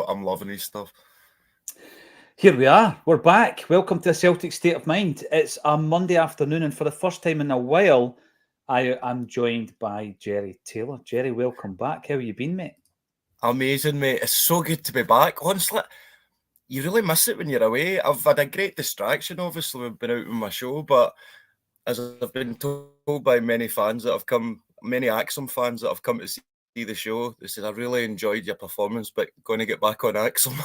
I'm loving his stuff. Here we are. We're back. Welcome to the Celtic State of Mind. It's a Monday afternoon, and for the first time in a while, I am joined by Jerry Taylor. Jerry, welcome back. How have you been, mate? Amazing, mate. It's so good to be back. Honestly, you really miss it when you're away. I've had a great distraction, obviously. We've been out with my show, but as I've been told by many fans that have come, many Acsom fans that have come to see the show, they said, I really enjoyed your performance, but going to get back on Acsom.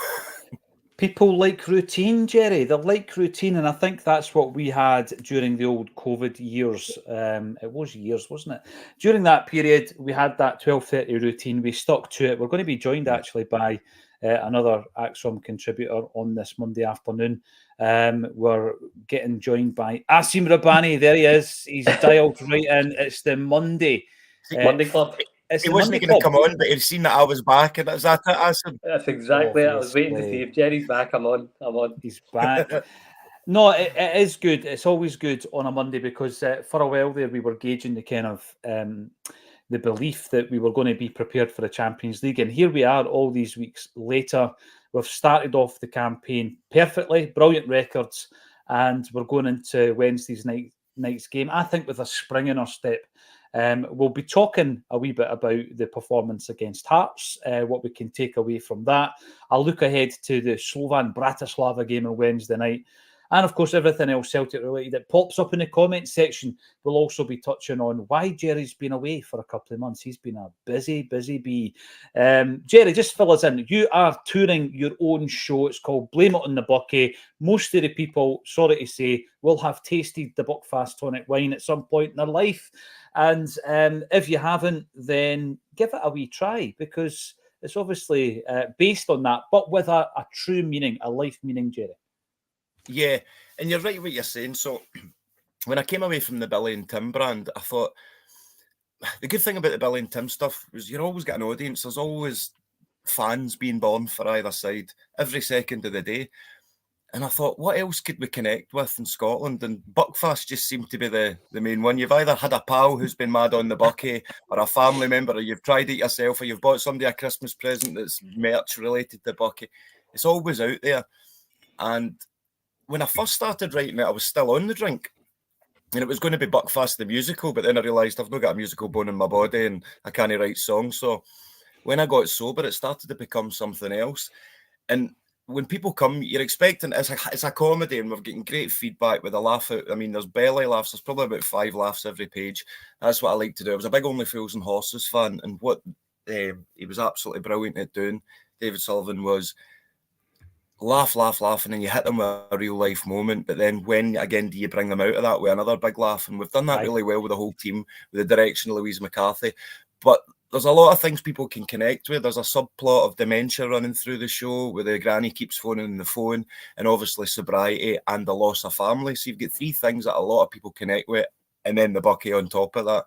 People like routine, Jerry. They like routine, and I think that's what we had during the old COVID years. It was years, wasn't it? During that period, we had that 12:30 routine. We stuck to it. We're going to be joined actually by another Acsom contributor on this Monday afternoon. We're getting joined by Asim Rabbani. There he is. He's dialed right in. It's the Monday Club. He wasn't going to come on, but he'd seen that I was back, and is that it, Asim? That's exactly it. I was waiting to see if Jerry's back. I'm on. He's back. No, it is good. It's always good on a Monday because for a while there we were gauging the kind of the belief that we were going to be prepared for the Champions League, and here we are all these weeks later. We've started off the campaign perfectly, brilliant records, and we're going into Wednesday's night's game, I think, with a spring in our step. We'll be talking a wee bit about the performance against Hearts, what we can take away from that. I'll look ahead to the Slovan Bratislava game on Wednesday night. And, of course, everything else Celtic related that pops up in the comments section. We'll also be touching on why Jerry's been away for a couple of months. He's been a busy bee. Jerry, just fill us in. You are touring your own show. It's called Blame It on the Bucky. Most of the people, sorry to say, will have tasted the Buckfast tonic wine at some point in their life. And if you haven't, then give it a wee try because it's obviously based on that, but with a true meaning, a life meaning, Jerry. Yeah, and you're right what you're saying. So when I came away from the Billy and Tim brand, I thought the good thing about the Billy and Tim stuff was you're always got an audience. There's always fans being born for either side every second of the day. And I thought, what else could we connect with in Scotland? And Buckfast just seemed to be the main one. You've either had a pal who's been mad on the Bucky or a family member, or you've tried it yourself, or you've bought somebody a Christmas present that's merch related to Bucky. It's always out there. And when I first started writing it, I was still on the drink. And it was going to be Buckfast the musical, but then I realised I've not got a musical bone in my body and I can't write songs. So when I got sober, it started to become something else. And when people come, you're expecting it's a comedy, and we're getting great feedback with a laugh out. I mean, there's belly laughs. There's probably about 5 laughs every page. That's what I like to do. I was a big Only Fools and Horses fan, and what he was absolutely brilliant at doing, David Sullivan, was laugh, and then you hit them with a real life moment. But then when again do you bring them out of that with another big laugh? And we've done that really well with the whole team, with the direction of Louise McCarthy. But there's a lot of things people can connect with. There's a subplot of dementia running through the show where the granny keeps phoning the phone, and obviously sobriety and the loss of family. So you've got 3 things that a lot of people connect with, and then the Bucky on top of that.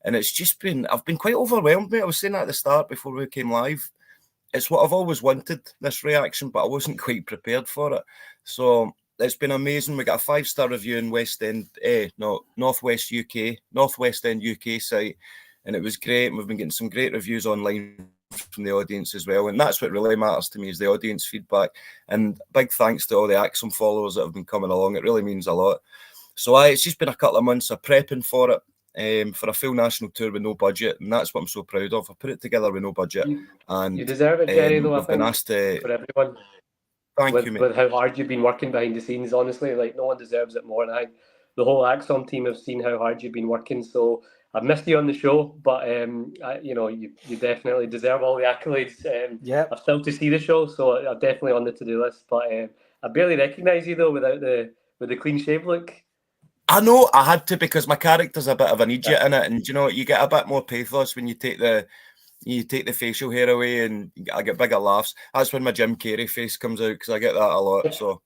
And it's just been, I've been quite overwhelmed, mate. I was saying that at the start before we came live. It's what I've always wanted, this reaction, but I wasn't quite prepared for it. So it's been amazing. We got a 5-star review in Northwest End UK site, and it was great. And we've been getting some great reviews online from the audience as well. And that's what really matters to me, is the audience feedback. And big thanks to all the Acsom followers that have been coming along. It really means a lot. So it's just been a couple of months of prepping for it. For a full national tour with no budget, and that's what I'm so proud of. I put it together with no budget, and you deserve it, Jerry. Though I've been asked to, for everyone. Thank you, mate. With how hard you've been working behind the scenes, honestly, like no one deserves it more. And the whole Acsom team have seen how hard you've been working. So I've missed you on the show, but you definitely deserve all the accolades. I've still to see the show, so I'm definitely on the to-do list. But I barely recognise you though with the clean shave look. I know I had to, because my character's a bit of an idiot in it, and you know, you get a bit more pathos when you take the facial hair away, and I get bigger laughs. That's when my Jim Carrey face comes out, because I get that a lot. So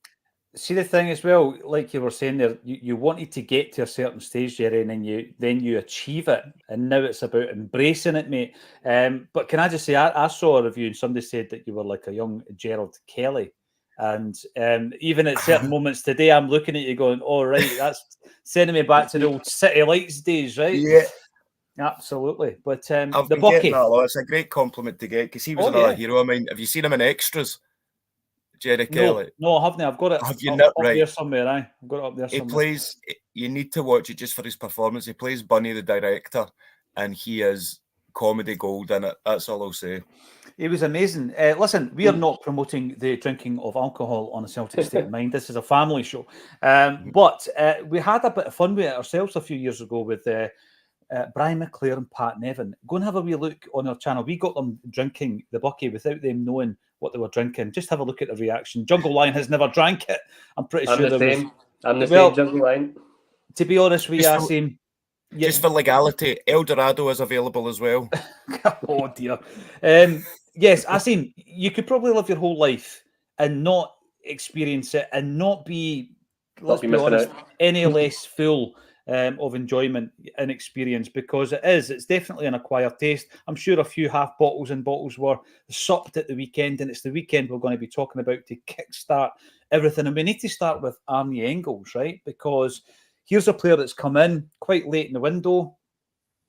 see, the thing as well, like you were saying there, you wanted to get to a certain stage, Jerry, and then you achieve it, and now it's about embracing it, mate. But can I just say, I saw a review and somebody said that you were like a young Gerald Kelly. And even at certain moments today, I'm looking at you going, "Oh, right, that's sending me back to the old City Lights days, right?" Yeah. Absolutely. But I've the been Bucky. getting that a lot. It's a great compliment to get because he was another hero of mine. Have you seen him in Extras? Jerry Kelly. No, I haven't. I've got it Have you not? up Right. there somewhere. I've got it up there somewhere. He plays. You need to watch it just for his performance. He plays Bunny, the director, and he is comedy gold in it. That's all I'll say. It was amazing. Listen, we are not promoting the drinking of alcohol on a Celtic State of Mind. This is a family show. But we had a bit of fun with it ourselves a few years ago with Brian McClare and Pat Nevin. Go and have a wee look on our channel. We got them drinking the Bucky without them knowing what they were drinking. Just have a look at the reaction. Jungle Lion has never drank it. I'm pretty sure there was... I'm the same, Jungle Lion. To be honest with you, Acsom... Just for legality, El Dorado is available as well. Oh, dear. Yes, Acsom, you could probably live your whole life and not experience it and not be, let's be honest, any less full of enjoyment and experience, because it's definitely an acquired taste. I'm sure a few half bottles and bottles were supped at the weekend, and it's the weekend we're going to be talking about to kickstart everything. And we need to start with Arne Engels, right? Because here's a player that's come in quite late in the window.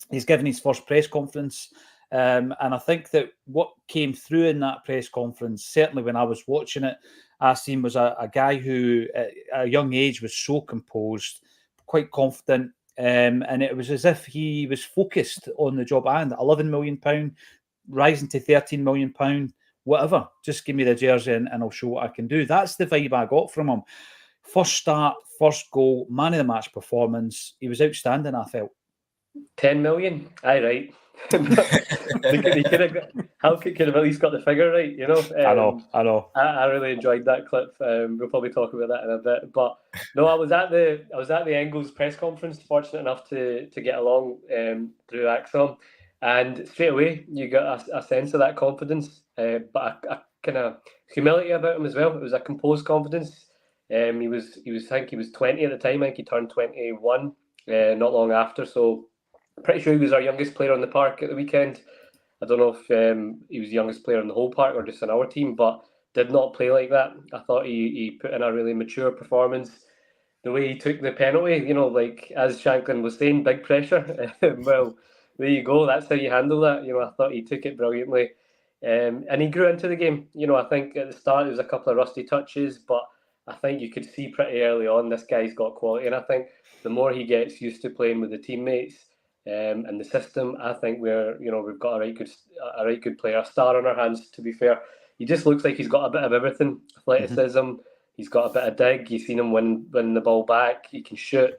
He's given his first press conference. And I think that what came through in that press conference, certainly when I was watching it, Acsom was a guy who at a young age was so composed, quite confident, and it was as if he was focused on the job. And £11 million, rising to £13 million, whatever. Just give me the jersey and I'll show what I can do. That's the vibe I got from him. First start, first goal, man of the match performance. He was outstanding, I felt. 10 million? Aye, right. He could have at least got the figure right, you know. I know. I really enjoyed that clip. We'll probably talk about that in a bit. But no, I was at the Engels press conference, fortunate enough to get along through Acsom, and straight away you got a sense of that confidence, but a kind of humility about him as well. It was a composed confidence. He was I think he was 20 at the time. I think he turned 21 not long after. So pretty sure he was our youngest player on the park at the weekend. I don't know if he was the youngest player on the whole park or just on our team, but did not play like that. I thought he put in a really mature performance. The way he took the penalty, you know, like as Shanklin was saying, big pressure. Well, there you go. That's how you handle that. You know, I thought he took it brilliantly. And he grew into the game. You know, I think at the start there was a couple of rusty touches, but I think you could see pretty early on this guy's got quality. And I think the more he gets used to playing with the teammates, and the system, I think we've got a right good player, a star on our hands. To be fair, he just looks like he's got a bit of everything: athleticism. He's got a bit of dig. You've seen him win the ball back. He can shoot,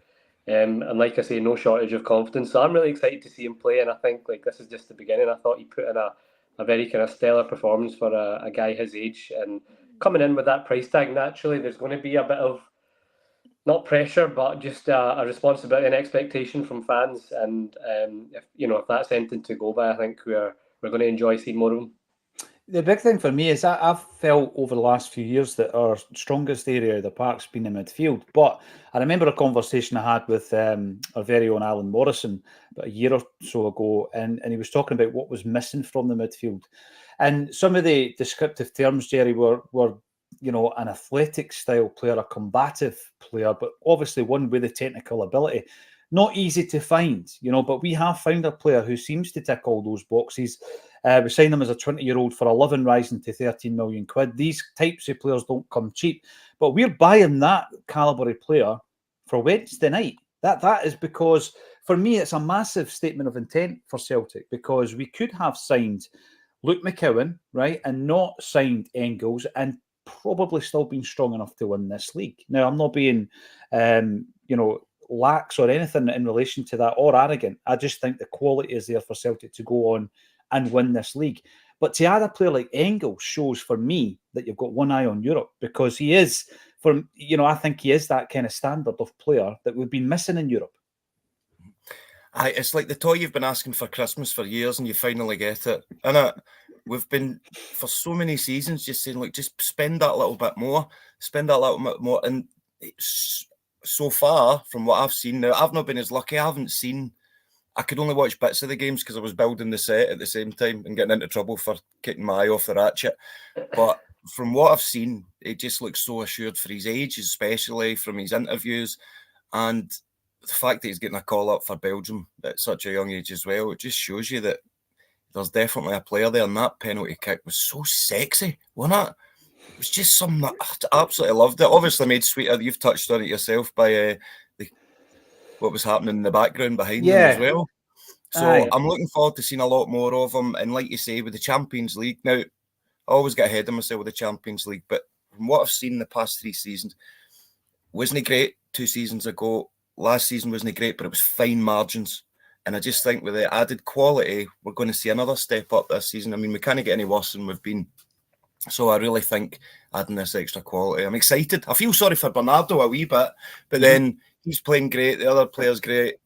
and like I say, no shortage of confidence. So I'm really excited to see him play. And I think this is just the beginning. I thought he put in a very kind of stellar performance for a guy his age, and coming in with that price tag. Naturally, there's going to be a bit of not pressure, but just a responsibility and expectation from fans. And if that's anything to go by, I think we're going to enjoy seeing more of them. The big thing for me is that I've felt over the last few years that our strongest area of the park's been in midfield. But I remember a conversation I had with our very own Alan Morrison about a year or so ago, and he was talking about what was missing from the midfield. And some of the descriptive terms, Jerry, were an athletic style player, a combative player, but obviously one with the technical ability. Not easy to find, but we have found a player who seems to tick all those boxes. We signed him as a 20-year-old for 11 rising to 13 million quid. These types of players don't come cheap, but we're buying that calibre of player for Wednesday night. That is because, for me, it's a massive statement of intent for Celtic, because we could have signed Luke McCowan, right, and not signed Engels, and probably still been strong enough to win this league. Now, I'm not being, lax or anything in relation to that, or arrogant. I just think the quality is there for Celtic to go on and win this league. But to add a player like Engels shows for me that you've got one eye on Europe, because he is, I think he is that kind of standard of player that we've been missing in Europe. It's like the toy you've been asking for Christmas for years, and you finally get it. And we've been, for so many seasons, just saying, just spend that little bit more. And so far, from what I've seen now, I've not been as lucky. I could only watch bits of the games because I was building the set at the same time and getting into trouble for kicking my eye off the ratchet. But from what I've seen, it just looks so assured for his age, especially from his interviews. And the fact that he's getting a call up for Belgium at such a young age as well, it just shows you that there's definitely a player there, and that penalty kick was so sexy, wasn't it? It was just something that I absolutely loved it. Obviously made sweeter, you've touched on it yourself, by what was happening in the background behind them as well. So I'm looking forward to seeing a lot more of him. And like you say, with the Champions League, now, I always get ahead of myself with the Champions League, but from what I've seen in the past 3 seasons, wasn't he great 2 seasons ago? Last season wasn't he great, but it was fine margins. And I just think with the added quality, we're going to see another step up this season. I mean, we can't get any worse than we've been. So I really think adding this extra quality, I'm excited. I feel sorry for Bernardo a wee bit, but then he's playing great. The other player's great.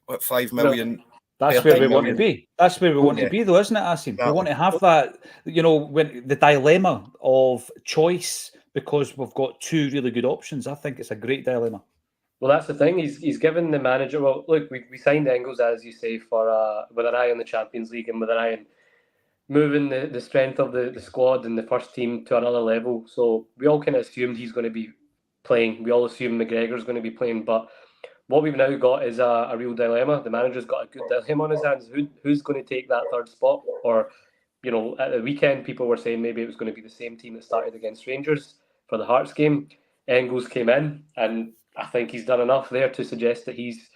What, 5 million? That's where we want to be. That's where we want to be, though, isn't it, Acsom? We want to have that, when the dilemma of choice, because we've got 2 really good options. I think it's a great dilemma. Well, that's the thing. He's given the manager. Well, look, we signed Engels, as you say, for with an eye on the Champions League and with an eye on moving the strength of the squad and the first team to another level. So we all kind of assumed he's going to be playing. We all assume McGregor's going to be playing, but what we've now got is a real dilemma. The manager's got a good dilemma on his hands. Who's going to take that 3rd spot? Or, at the weekend, people were saying maybe it was going to be the same team that started against Rangers for the Hearts game. Engels came in, and I think he's done enough there to suggest that he's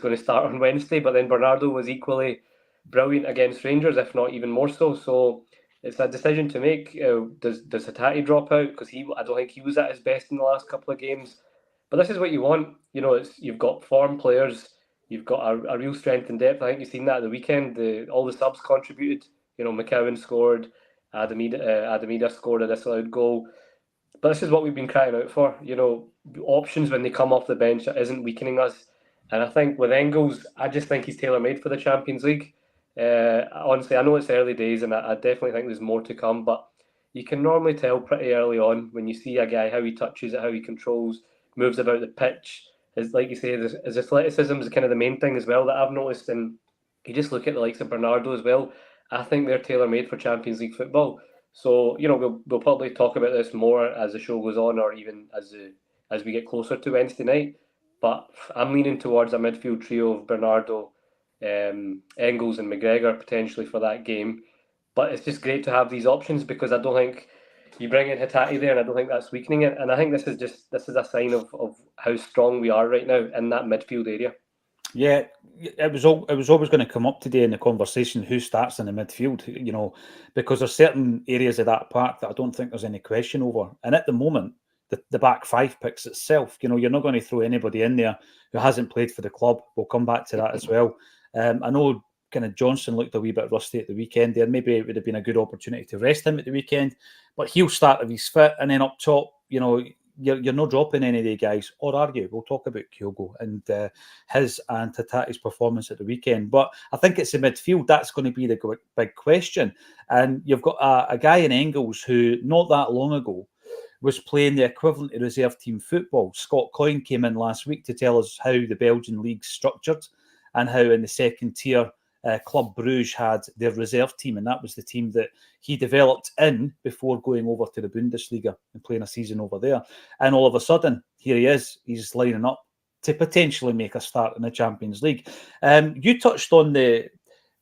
going to start on Wednesday. But then Bernardo was equally brilliant against Rangers, if not even more so. So it's a decision to make. Does Hatate drop out? Because I don't think he was at his best in the last couple of games. But this is what you want. You've got form players. You've got a real strength and depth. I think you've seen that at the weekend. All the subs contributed. McCowan scored. Adamida scored a disallowed goal. But this is what we've been crying out for. Options when they come off the bench isn't weakening us. And I think with Engels, I just think he's tailor-made for the Champions League. Honestly, I know it's early days, and I definitely think there's more to come. But you can normally tell pretty early on when you see a guy, how he touches it, how he controls, moves about the pitch. Like you say, his athleticism is kind of the main thing as well that I've noticed. And you just look at the likes of Bernardo as well. I think they're tailor-made for Champions League football. So, we'll probably talk about this more as the show goes on, or even as we get closer to Wednesday night. But I'm leaning towards a midfield trio of Bernardo, Engels and McGregor potentially for that game. But it's just great to have these options, because I don't think you bring in Hatate there, and I don't think that's weakening it. And I think this is a sign of how strong we are right now in that midfield area. Yeah, it was always going to come up today in the conversation, who starts in the midfield, because there's certain areas of that park that I don't think there's any question over. And at the moment, the back 5 picks itself. You're not going to throw anybody in there who hasn't played for the club. We'll come back to that as well. I know kind of Johnson looked a wee bit rusty at the weekend there. Maybe it would have been a good opportunity to rest him at the weekend, but he'll start if he's fit. And then up top, you're not dropping any of the guys, or are you? We'll talk about Kyogo and his and Hatate's performance at the weekend. But I think it's the midfield that's going to be the big question. And you've got a guy in Engels who not that long ago was playing the equivalent of reserve team football. Scott Coyne came in last week to tell us how the Belgian league's structured and how in the second tier, Club Brugge had their reserve team, and that was the team that he developed in before going over to the Bundesliga and playing a season over there. And all of a sudden, here he is. He's lining up to potentially make a start in the Champions League. You touched on the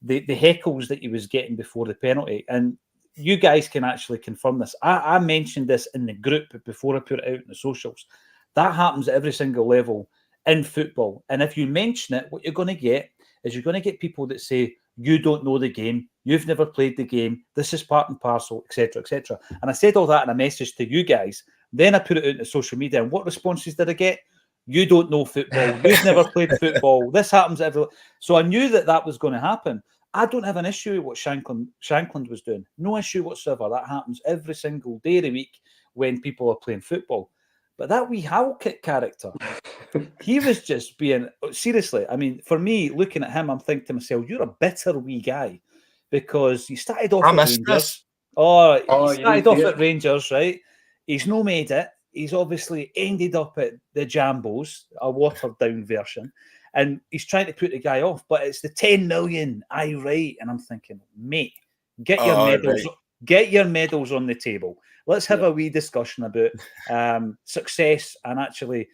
heckles that he was getting before the penalty, and you guys can actually confirm this. I mentioned this in the group before I put it out in the socials. That happens at every single level in football. And if you mention it, what you're going to get is you're going to get people that say, you don't know the game, you've never played the game, this is part and parcel, etc., etc. And I said all that in a message to you guys. Then I put it out into social media, and what responses did I get? You don't know football, you've never played football, this happens every... So I knew that was going to happen. I don't have an issue with what Shankland was doing. No issue whatsoever. That happens every single day of the week when people are playing football. But that wee howl kick character, he was just being... Seriously, I mean, for me, looking at him, I'm thinking to myself, you're a bitter wee guy, because he started off at Rangers. He started off at Rangers, right? He's no made it. He's obviously ended up at the Jambos, a watered-down version. And he's trying to put the guy off, but it's the 10 million, aye, right. And I'm thinking, mate, get your medals, right. Get your medals on the table. Let's have a wee discussion about success and actually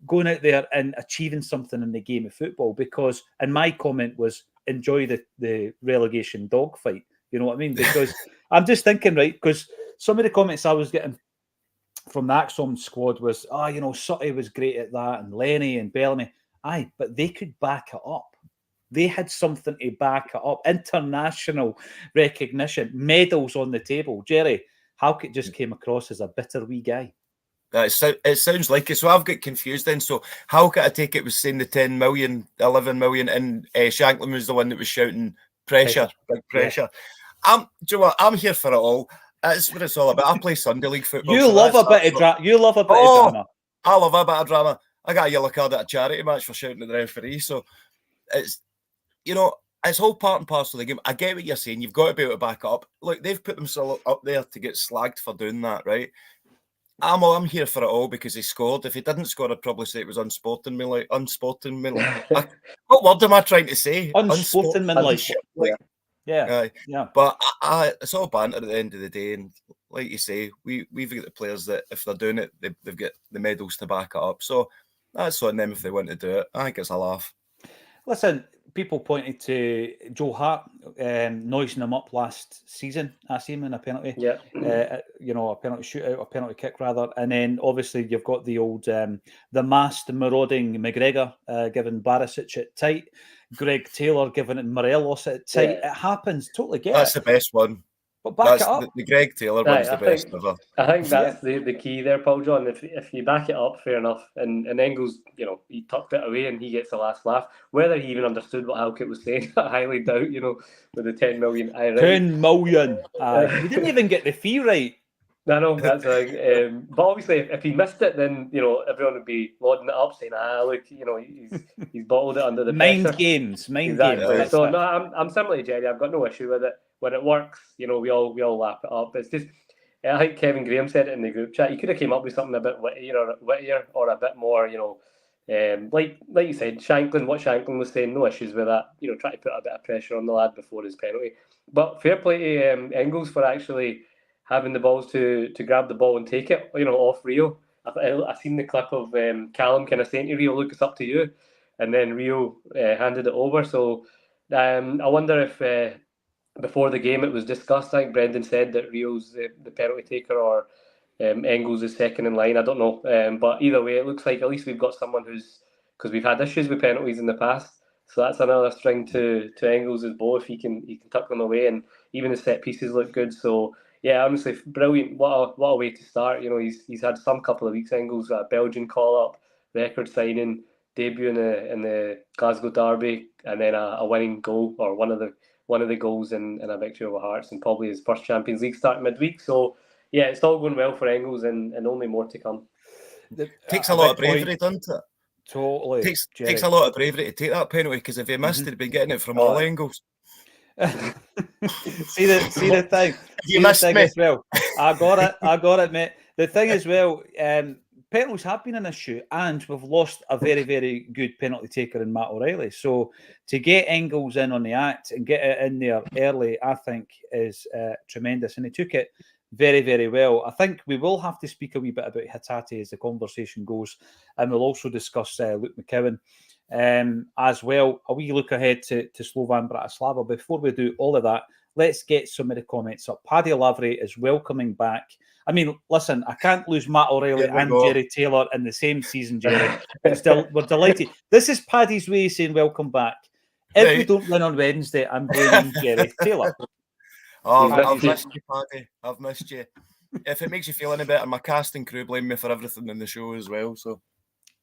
going out there and achieving something in the game of football. Because, and my comment was, enjoy the relegation dogfight. You know what I mean? Because I'm just thinking, right, because some of the comments I was getting from the Acsom squad was, Sutty was great at that, and Lenny and Bellamy. Aye, but they could back it up. They had something to back it up. International recognition, medals on the table. Jerry, Halkett just came across as a bitter wee guy. It sounds like it. So I've got confused then. So Halkett, I take it, was saying the 10 million, 11 million, and Shanklin was the one that was shouting pressure, big pressure. Yeah. Do you know what? I'm here for it all. That's what it's all about. I play Sunday League football. You love a bit of drama. You love a bit of drama. I love a bit of drama. I got a yellow card at a charity match for shouting at the referee. So it's, it's all part and parcel of the game. I get what you're saying. You've got to be able to back it up. Look, they've put themselves up there to get slagged for doing that, right? I'm here for it all because he scored. If he didn't score, I'd probably say it was unsportingly. What word am I trying to say? Unsportingly. Yeah. But it's all banter at the end of the day. And like you say, we've got the players that if they're doing it, they've got the medals to back it up. So that's on them if they want to do it. I think it's a laugh. Listen, people pointed to Joe Hart noising him up last season. I see him in a penalty. Yeah. A penalty shootout, a penalty kick rather. And then obviously you've got the old, the masked marauding McGregor giving Barisic it tight. Greg Taylor giving it Morelos it tight. Yeah. It happens. Totally get That's it. the best one. But back it up. The Greg Taylor one's the best ever. I think that's the key there, Paul John. If you back it up, fair enough. And Engels, he tucked it away and he gets the last laugh. Whether he even understood what Halkett was saying, I highly doubt, with the 10 million. 10 million. We didn't even get the fee right. No, that's right. But obviously, if he missed it, then everyone would be lauding it up, saying, look, he's bottled it under the mind pressure. Games. Exactly. So no, I'm similar to Jerry. I've got no issue with it. When it works, we all lap it up. It's just, I think Kevin Graham said it in the group chat. He could have came up with something a bit wittier or a bit more, like you said, Shanklin. What Shanklin was saying, no issues with that. Try to put a bit of pressure on the lad before his penalty. But fair play to Engels for actually having the balls to grab the ball and take it, off Reo. I seen the clip of Callum kind of saying to Reo, "Look, it's up to you," and then Reo handed it over. So I wonder if. Before the game, it was discussed. I think Brendan said that Rio's the penalty taker or Engels is second in line. I don't know. But either way, it looks like at least we've got someone because we've had issues with penalties in the past. So that's another string to Engels' bow if he can tuck them away. And even the set pieces look good. So yeah, honestly, brilliant. What a way to start. He's had some couple of weeks. Engels, a Belgian call-up, record signing, debut in the Glasgow Derby, and then a winning goal or one of the goals in a victory over Hearts, and probably his first Champions League start midweek. So, yeah, it's all going well for Engels and only more to come. Takes a lot of bravery, doesn't it? Totally. Takes a lot of bravery to take that penalty, because if he missed it, he'd been getting it from all angles. see the thing. You missed me. As well. I got it, mate. The thing as well, penalties have been an issue, and we've lost a very, very good penalty taker in Matt O'Reilly. So to get Engels in on the act and get it in there early, I think is tremendous. And he took it very, very well. I think we will have to speak a wee bit about Hatate as the conversation goes, and we'll also discuss Luke McCowan as well. A wee look ahead to Slovan Bratislava. Before we do all of that, let's get some of the comments up. Paddy Lavery is welcoming back. I mean, listen, I can't lose Matt O'Reilly and Jerry Taylor in the same season, Jerry. But still, we're delighted. This is Paddy's way of saying welcome back. If we don't win on Wednesday, I'm blaming Jerry Taylor. Oh, I've missed you, Paddy. I've missed you. If it makes you feel any better, my casting crew blame me for everything in the show as well. So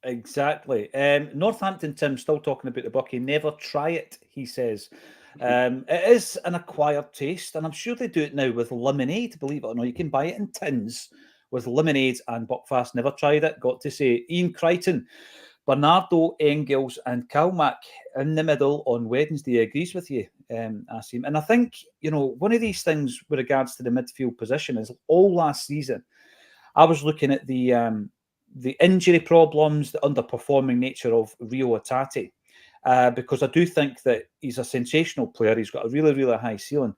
exactly. Northampton Tim still talking about the Bucky. Never try it, he says. It is an acquired taste, and I'm sure they do it now with lemonade. Believe it or not, you can buy it in tins with lemonade and Buckfast. Never tried it. Got to say, Ian Crichton, Bernardo, Engels, and Kalmack in the middle on Wednesday agrees with you, Asim. And I think one of these things with regards to the midfield position is all last season I was looking at the injury problems, the underperforming nature of Reo Hatate. Because I do think that he's a sensational player. He's got a really, really high ceiling.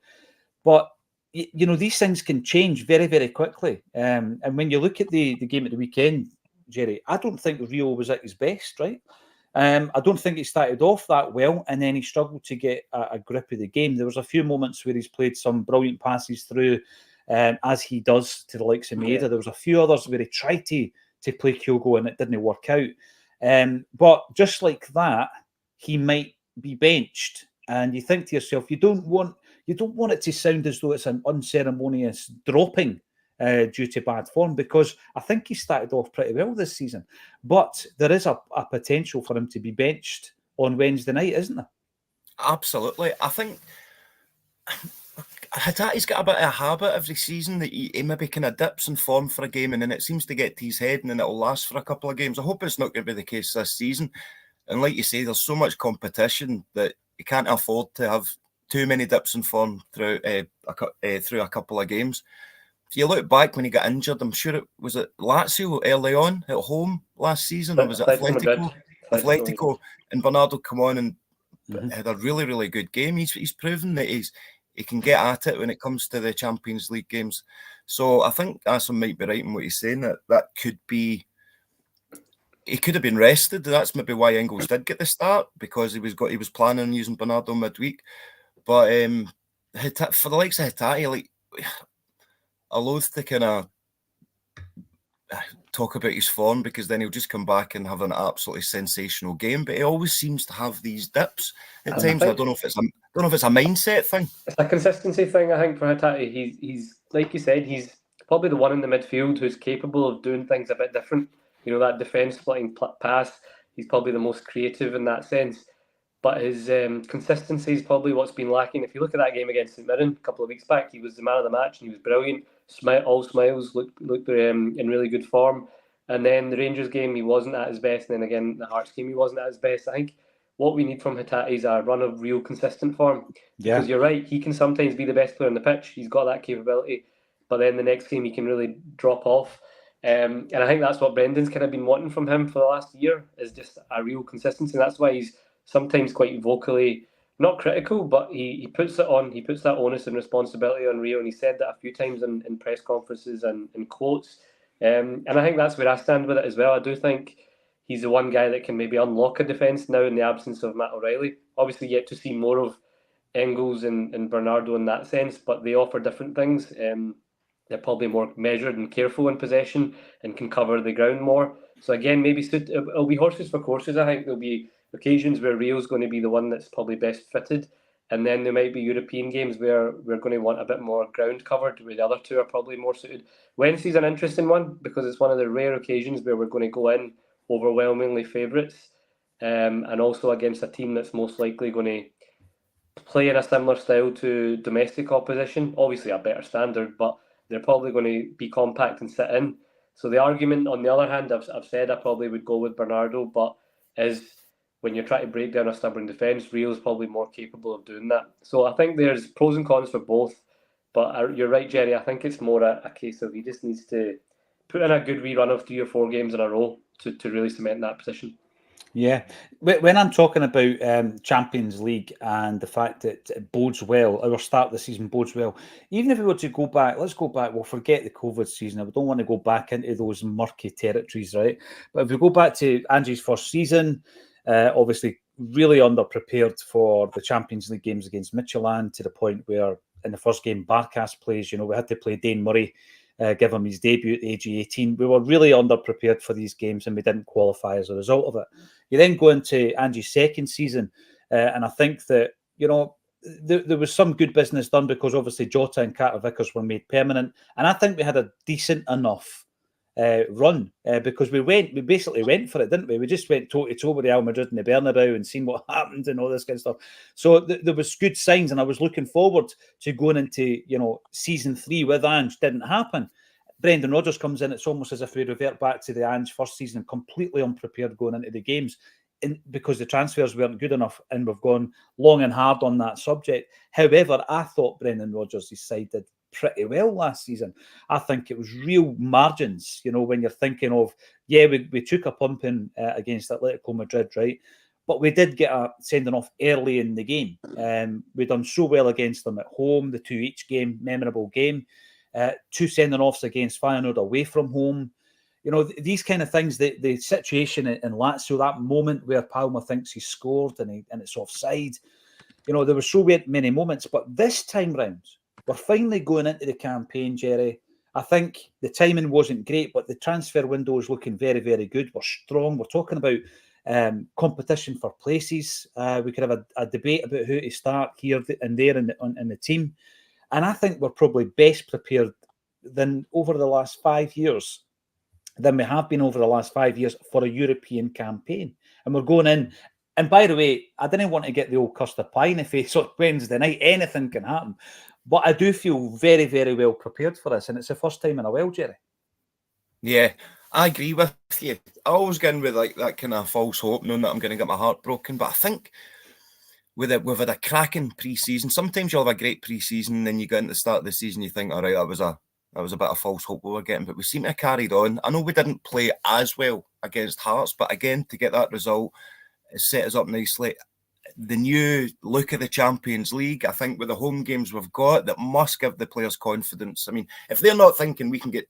But, these things can change very, very quickly. And when you look at the game at the weekend, Jerry, I don't think Reo was at his best, right? I don't think he started off that well, and then he struggled to get a grip of the game. There was a few moments where he's played some brilliant passes through, as he does to the likes of Maeda. There was a few others where he tried to play Kyogo and it didn't work out. But just like that, he might be benched, and you think to yourself, you don't want it to sound as though it's an unceremonious dropping due to bad form, because I think he started off pretty well this season. But there is a potential for him to be benched on Wednesday night, isn't there? Absolutely. I think Hatate's got a bit of a habit every season that he maybe kind of dips in form for a game and then it seems to get to his head and then it'll last for a couple of games. I hope it's not going to be the case this season. And like you say, there's so much competition that you can't afford to have too many dips in form through a couple of games. If you look back when he got injured, I'm sure it was at Lazio early on at home last season, or was it Atletico? And Bernardo come on and had a really, really good game. He's proven that he can get at it when it comes to the Champions League games. So I think Acsom might be right in what he's saying, that could be. He could have been rested. That's maybe why Engels did get the start, because he was planning on using Bernardo midweek. But for the likes of Hatate, like, I loathe to kind of talk about his form, because then he'll just come back and have an absolutely sensational game. But he always seems to have these dips at times. I don't know if it's a mindset thing. It's a consistency thing, I think, for Hatate. He's like you said, he's probably the one in the midfield who's capable of doing things a bit different. You know, that defence splitting pass. He's probably the most creative in that sense. But his consistency is probably what's been lacking. If you look at that game against St Mirren a couple of weeks back, he was the man of the match and he was brilliant. All smiles, looked in really good form. And then the Rangers game, he wasn't at his best. And then again, the Hearts game, he wasn't at his best. I think what we need from Hatate is a run of real consistent form. Yeah. Because you're right, he can sometimes be the best player on the pitch. He's got that capability. But then the next game, he can really drop off. And I think that's what Brendan's kind of been wanting from him for the last year, is just a real consistency. And that's why he's sometimes quite vocally, not critical, but he puts it on. He puts that onus and responsibility on Reo, and he said that a few times in press conferences and in quotes. And I think that's where I stand with it as well. I do think he's the one guy that can maybe unlock a defence now in the absence of Matt O'Reilly. Obviously, yet to see more of Engels and Bernardo in that sense, but they offer different things. They're probably more measured and careful in possession and can cover the ground more. So again, maybe it'll be horses for courses. I think there'll be occasions where Reo's going to be the one that's probably best fitted, and then there might be European games where we're going to want a bit more ground covered, where the other two are probably more suited. Wednesday's an interesting one because it's one of the rare occasions where we're going to go in overwhelmingly favourites, and also against a team that's most likely going to play in a similar style to domestic opposition. Obviously a better standard, but they're probably going to be compact and sit in. So the argument, on the other hand, I've said I probably would go with Bernardo, but is when you're trying to break down a stubborn defence, Reo's probably more capable of doing that. So I think there's pros and cons for both. But you're right, Jerry. I think it's more a case of he just needs to put in a good rerun of 3 or 4 games in a row to really cement that position. Yeah. When I'm talking about Champions League and the fact that it bodes well, our start of the season bodes well, even if we were to go back, let's go back, we'll forget the COVID season. I don't want to go back into those murky territories, right? But if we go back to Angie's first season, obviously really underprepared for the Champions League games against Midtjylland, to the point where in the first game Barkas plays, we had to play Dane Murray, give him his debut at the age of 18. We were really underprepared for these games and we didn't qualify as a result of it. You then go into Angie's second season, and I think that, there was some good business done, because obviously Jota and Carter Vickers were made permanent. And I think we had a decent enough run, because we basically went for it, didn't we? We just went toe to toe with Real Madrid and the Bernabeu and seen what happened and all this kind of stuff. So there was good signs, and I was looking forward to going into season 3 with Ange. Didn't happen. Brendan Rodgers comes in. It's almost as if we revert back to the Ange first season, completely unprepared going into the games, because the transfers weren't good enough, and we've gone long and hard on that subject. However, I thought Brendan Rodgers' side did pretty well last season. I think it was real margins, when you're thinking of, we took a pumping against Atletico Madrid, right? But we did get a sending off early in the game. We'd done so well against them at home, the 2 each game, memorable game. 2 sending offs against Feyenoord away from home. these kind of things, the situation in Lazio, that moment where Palmer thinks he scored and it's offside, there were so many moments. But this time round, we're finally going into the campaign, Jerry. I think the timing wasn't great, but the transfer window is looking very, very good. We're strong. We're talking about competition for places. We could have a debate about who to start here and there in the team. And I think we're probably best prepared than over the last 5 years, than we have been over the last 5 years for a European campaign. And we're going in. And by the way, I didn't want to get the old custard pie in the face on Wednesday night. Anything can happen. But I do feel very, very well prepared for this. And it's the first time in a while, Jerry. Yeah, I agree with you. I always get in with that kind of false hope, knowing that I'm going to get my heart broken. But I think we've had a cracking pre-season. Sometimes you'll have a great pre-season, then you get into the start of the season, you think, all right, that was a bit of false hope we were getting. But we seem to have carried on. I know we didn't play as well against Hearts, but again, to get that result, it set us up nicely. The new look of the Champions League, I think with the home games we've got, that must give the players confidence. I mean, if they're not thinking we can get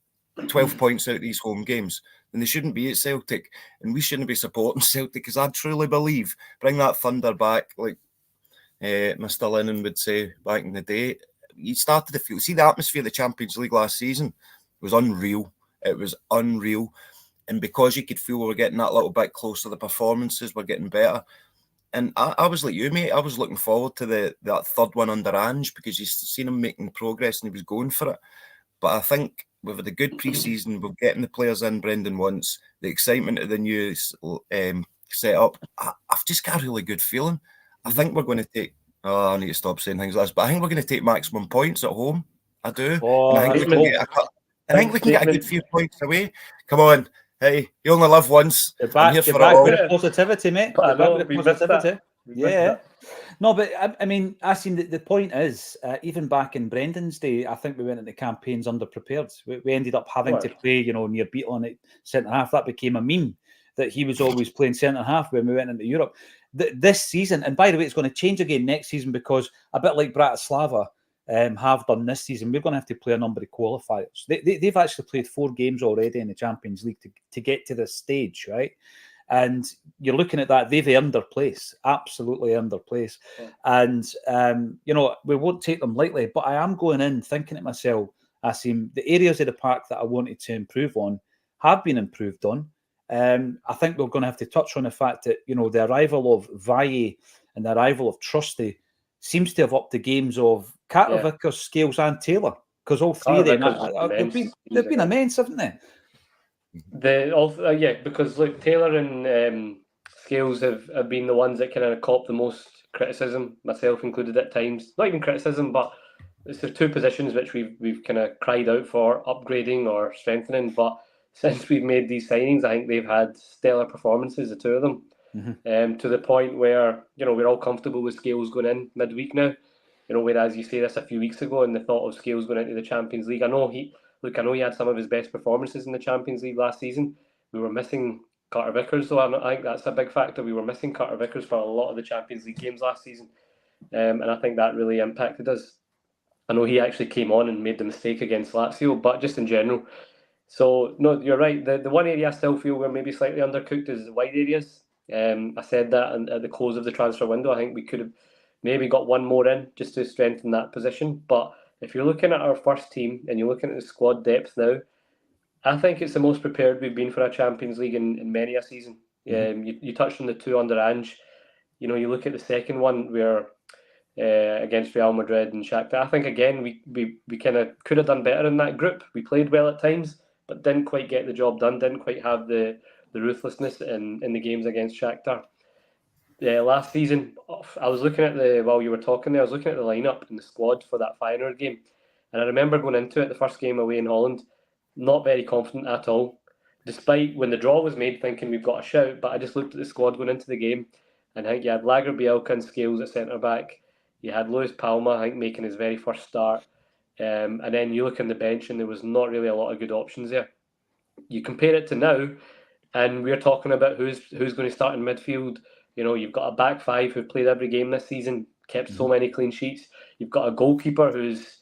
12 points out of these home games, then they shouldn't be at Celtic, and we shouldn't be supporting Celtic, because I truly believe, bring that thunder back, like Mr. Lennon would say back in the day. You started to feel, see the atmosphere of the Champions League last season was unreal. It was unreal. And because you could feel we were getting that little bit closer, the performances were getting better. And I was like you, mate. I was looking forward to that third one under Ange, because you've seen him making progress and he was going for it. But I think we've had a good pre-season. We're getting the players in Brendan wants, the excitement of the new set-up. I've just got a really good feeling. I think we're going to take... Oh, I need to stop saying things like this, but I think we're going to take maximum points at home. I do. Oh, and I think we can get a good few points away. Come on. Hey, you only live once. You're back with the positivity, mate. I know, we missed that. Yeah. No, but I mean, I seen the point is, even back in Brendan's day, I think we went into campaigns underprepared. We ended up having to play, near beat on it centre half. That became a meme, that he was always playing centre half when we went into Europe. This season, and by the way, it's going to change again next season, because a bit like Bratislava have done this season, we're going to have to play a number of qualifiers. They've actually played 4 games already in the Champions League to get to this stage, right? And you're looking at that, they've earned their place, absolutely earned their place. Yeah. And, we won't take them lightly, but I am going in thinking to myself, Asim, the areas of the park that I wanted to improve on have been improved on. I think we're going to have to touch on the fact that, the arrival of Valle and the arrival of Trusty seems to have upped the games of Carter Vickers, Scales and Taylor, because all three of them, they've been immense, haven't they? Because look, Taylor and Scales have been the ones that kind of cop the most criticism, myself included at times. Not even criticism, but it's the 2 positions which we've kind of cried out for upgrading or strengthening. But since we've made these signings, I think they've had stellar performances, the 2 of them, to the point where we're all comfortable with Scales going in midweek now. Whereas you say this a few weeks ago, and the thought of Scales going into the Champions League, I know he had some of his best performances in the Champions League last season. We were missing Carter Vickers, though. I think that's a big factor. We were missing Carter Vickers for a lot of the Champions League games last season, and I think that really impacted us. I know he actually came on and made the mistake against Lazio, but just in general. So, no, you're right. The one area I still feel we're maybe slightly undercooked is the wide areas. I said that at the close of the transfer window. I think we could have maybe got one more in just to strengthen that position. But if you're looking at our first team and you're looking at the squad depth now, I think it's the most prepared we've been for a Champions League in many a season. You touched on the 2 under Ange. You look at the second one where against Real Madrid and Shakhtar. I think again we kind of could have done better in that group. We played well at times, but didn't quite get the job done. Didn't quite have the ruthlessness in the games against Shakhtar. Last season, I was looking at while you were talking there, I was looking at the lineup and the squad for that Feyenoord game, and I remember going into it, the first game away in Holland, not very confident at all. Despite when the draw was made, thinking we've got a shout, but I just looked at the squad going into the game, and I think you had Lager, Bielka, and Scales at centre back. You had Luis Palma, I think, making his very first start, and then you look on the bench, and there was not really a lot of good options there. You compare it to now, and we're talking about who's going to start in midfield. You've got a back 5 who've played every game this season, kept so many clean sheets. You've got a goalkeeper who's,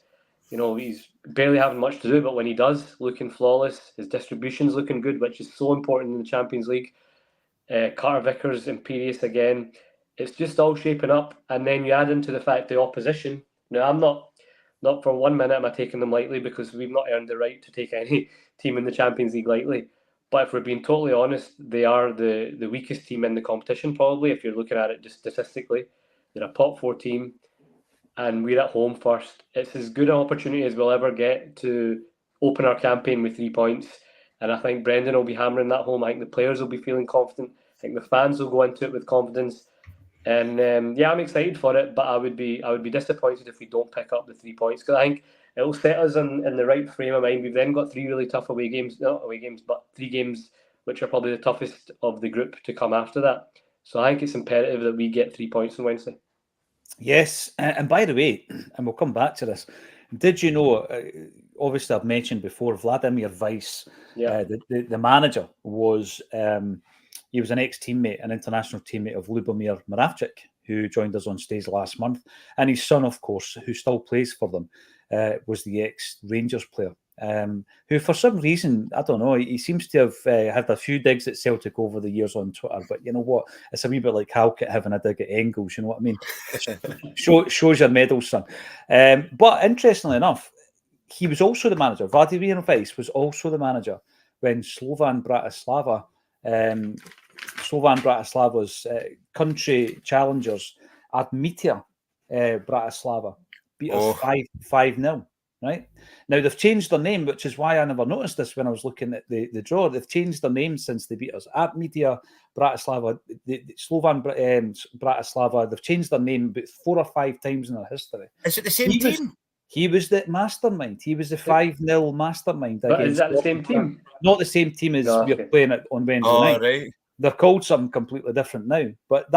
he's barely having much to do, but when he does, looking flawless. His distribution's looking good, which is so important in the Champions League. Carter Vickers, imperious again. It's just all shaping up. And then you add into the fact the opposition. Now, I'm not for 1 minute am I taking them lightly, because we've not earned the right to take any team in the Champions League lightly. But if we're being totally honest, they are the weakest team in the competition, probably, if you're looking at it just statistically. They're a top 4 team, and we're at home first. It's as good an opportunity as we'll ever get to open our campaign with 3 points. And I think Brendan will be hammering that home. I think the players will be feeling confident. I think the fans will go into it with confidence. And I'm excited for it, but I would be disappointed if we don't pick up the 3 points, because I think it will set us in the right frame of mind. We've then got 3 really tough away games, not away games, but 3 games which are probably the toughest of the group to come after that. So I think it's imperative that we get 3 points on Wednesday. Yes, and by the way, and we'll come back to this, did you know, obviously I've mentioned before, Vladimir Weiss, the manager, was he was an ex-teammate, an international teammate of Lubomir Moravcik, who joined us on stage last month. And his son, of course, who still plays for them, was the ex-Rangers player, who for some reason, I don't know, he seems to have had a few digs at Celtic over the years on Twitter. But you know what? It's a wee bit like Halkett having a dig at Engels, you know what I mean? Shows your medal, son. But interestingly enough, he was also the manager. Vladimir Weiss was also the manager when Slovan Bratislava's country challengers Admira Bratislava beat us 5-0. Right? Now they've changed their name, which is why I never noticed this when I was looking at the draw. They've changed their name since they beat us. Admira Bratislava, the Slovan Bratislava, they've changed their name about 4 or 5 times in their history. Is it the same team? He was the mastermind. He was the 5-0 mastermind. But is that the same team? Not the same team as we're playing it on Wednesday night. Right. They're called something completely different now. But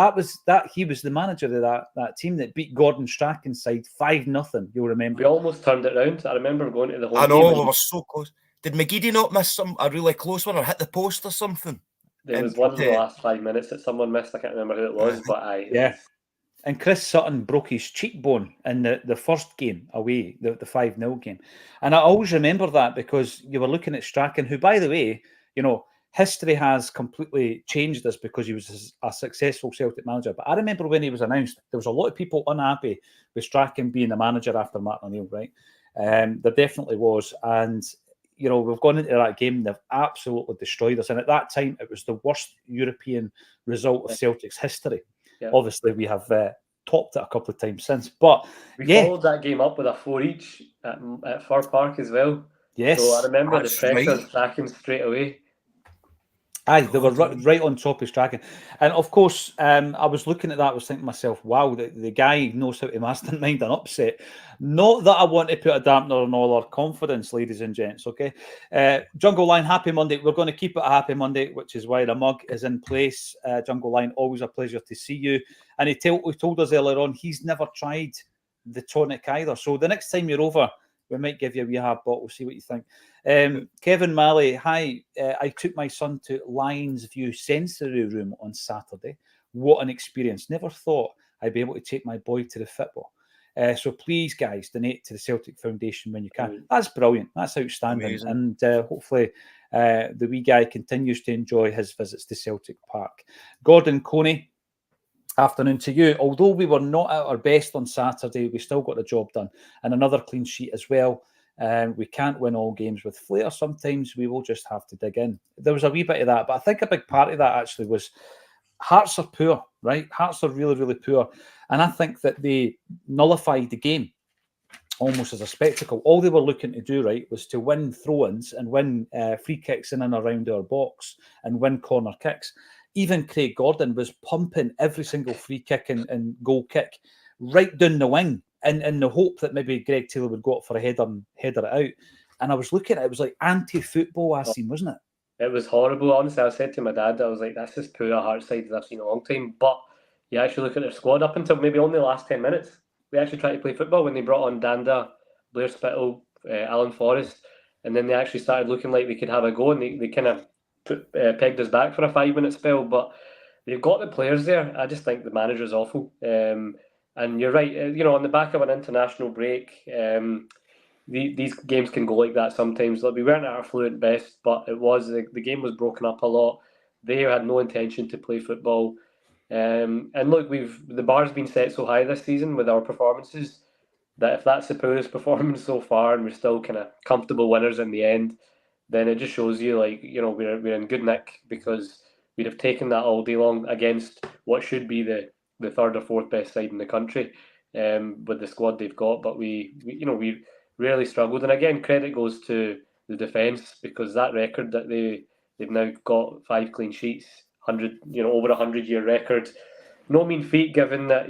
he was the manager of that team that beat Gordon Strachan's side 5-0. You'll remember. We almost turned it round. I remember going to the home I know, game. we were so close. Did McGeady not miss a really close one or hit the post or something? There was one in the last 5 minutes that someone missed. I can't remember who it was, but yeah. And Chris Sutton broke his cheekbone in the first game away, the 5-0 game. And I always remember that because you were looking at Strachan, who, by the way, you know, history has completely changed this because he was a successful Celtic manager. But I remember when he was announced, there was a lot of people unhappy with Strachan being the manager after Martin O'Neill, right? There definitely was. And, you know, we've gone into that game, they've absolutely destroyed us. And at that time, it was the worst European result of Celtic's history. Yeah. Obviously, we have topped it a couple of times since. But we followed that game up with a 4 each at Fir Park as well. Yes. So I remember the pressure tracking straight away. Aye, they were right on top of Strachan. And of course, I was looking at that, I was thinking to myself, wow, the guy knows how to mastermind an upset. Not that I want to put a dampener on all our confidence, ladies and gents, okay? Jungle Line, happy Monday. We're going to keep it a happy Monday, which is why the mug is in place. Jungle Line, always a pleasure to see you. And he told us earlier on, he's never tried the tonic either. So the next time you're over, we might give you a wee half bottle, see what you think. Kevin Malley, hi. I took my son to Lions View Sensory Room on Saturday. What an experience. Never thought I'd be able to take my boy to the football. So please, guys, donate to the Celtic Foundation when you can. That's brilliant. That's outstanding. Amazing. And hopefully the wee guy continues to enjoy his visits to Celtic Park. Gordon Coney, afternoon to you. Although we were not at our best on Saturday, we still got the job done. And another clean sheet as well. We can't win all games with flair. Sometimes we will just have to dig in. There was a wee bit of that, but I think a big part of that actually was Hearts are poor, right? Hearts are really, really poor. And I think that they nullified the game almost as a spectacle. All they were looking to do, right, was to win throw-ins and win free kicks in and around our box and win corner kicks. Even Craig Gordon was pumping every single free kick and goal kick right down the wing in the hope that maybe Greg Taylor would go up for a header it out. And I was looking at it, it was like anti-football I seen, wasn't it? It was horrible. Honestly, I said to my dad, I was like, that's as poor a Hearts side as I've seen in a long time. But you actually look at their squad up until maybe only the last 10 minutes. They actually tried to play football when they brought on Danda, Blair Spittle, Alan Forrest. And then they actually started looking like they could have a go. And they kind of pegged us back for a 5-minute spell. But they've got the players there. I just think the manager's awful. And you're right, you know, on the back of an international break, these games can go like that sometimes. Like, we weren't at our fluent best, but the game was broken up a lot. They had no intention to play football. And look, the bar's been set so high this season with our performances that if that's the poorest performance so far and we're still kind of comfortable winners in the end, then it just shows you, like, we're in good nick, because we'd have taken that all day long against what should be the third or fourth best side in the country, with the squad they've got. But we really struggled. And again, credit goes to the defence, because that record that they've now got 5 clean sheets, over 100-year record. No mean feat, given that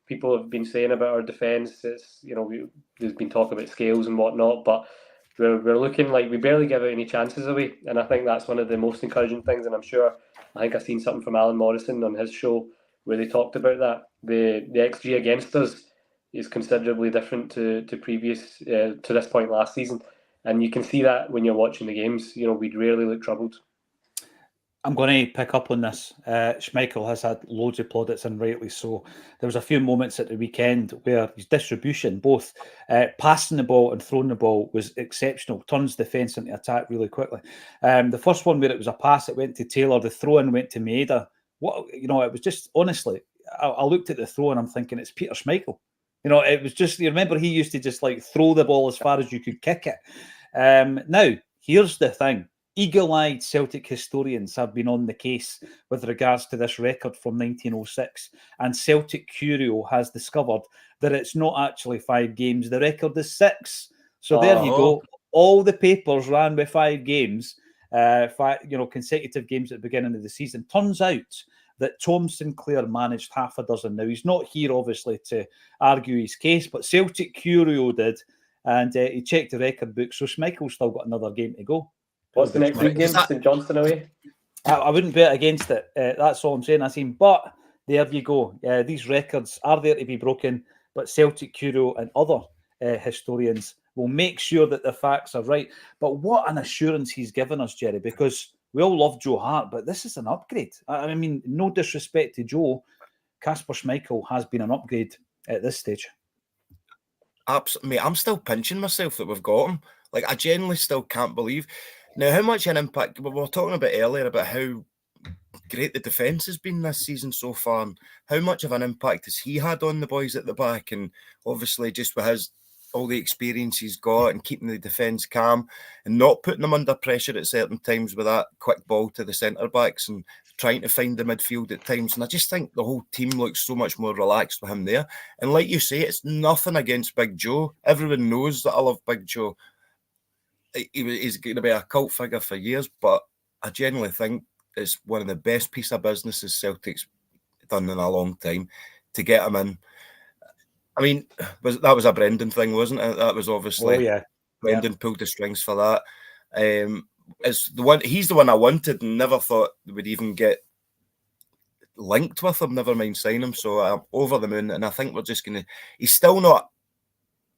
people have been saying about our defence. It's there's been talk about scales and whatnot, but we're looking like we barely give out any chances away, and I think that's one of the most encouraging things. And I think I've seen something from Alan Morrison on his show where they talked about that. The XG against us is considerably different to previous to this point last season, and you can see that when you're watching the games. We'd rarely look troubled. I'm going to pick up on this. Schmeichel has had loads of plaudits, and rightly so. There was a few moments at the weekend where his distribution, both passing the ball and throwing the ball, was exceptional. Turns defence into attack really quickly. The first one where it was a pass, it went to Taylor. The throw-in went to Maeda. It was just, honestly, I looked at the throw and I'm thinking, it's Peter Schmeichel. It was just, you remember he used to just like throw the ball as far as you could kick it. Now, here's the thing. Eagle-eyed Celtic historians have been on the case with regards to this record from 1906, and Celtic Curio has discovered that it's not actually 5 games. The record is 6. So there you go. All the papers ran with 5 games, consecutive games at the beginning of the season. Turns out that Tom Sinclair managed half a dozen. Now, he's not here, obviously, to argue his case, but Celtic Curio did, and he checked the record book, so Schmeichel's still got another game to go. What's the next week game? St Johnstone away? I wouldn't bet against it. That's all I'm saying, Asim. But there you go. These records are there to be broken, but Celtic Curio and other historians will make sure that the facts are right. But what an assurance he's given us, Jerry, because we all love Joe Hart, but this is an upgrade. I mean, no disrespect to Joe, Kasper Schmeichel has been an upgrade at this stage. Absolutely, mate, I'm still pinching myself that we've got him. Like, I genuinely still can't believe. Now, how much an impact, we were talking about earlier about how great the defence has been this season so far, and how much of an impact has he had on the boys at the back, and obviously just with all the experience he's got and keeping the defence calm and not putting them under pressure at certain times with that quick ball to the centre-backs and trying to find the midfield at times. And I just think the whole team looks so much more relaxed with him there. And like you say, it's nothing against Big Joe. Everyone knows that I love Big Joe. He's going to be a cult figure for years, but I genuinely think it's one of the best piece of businesses Celtic's done in a long time to get him in. I mean, that was a Brendan thing, wasn't it? That was obviously Brendan pulled the strings for that. He's the one I wanted and never thought would even get linked with him, never mind sign him. So I'm over the moon, and I think we're just going to... He's still not,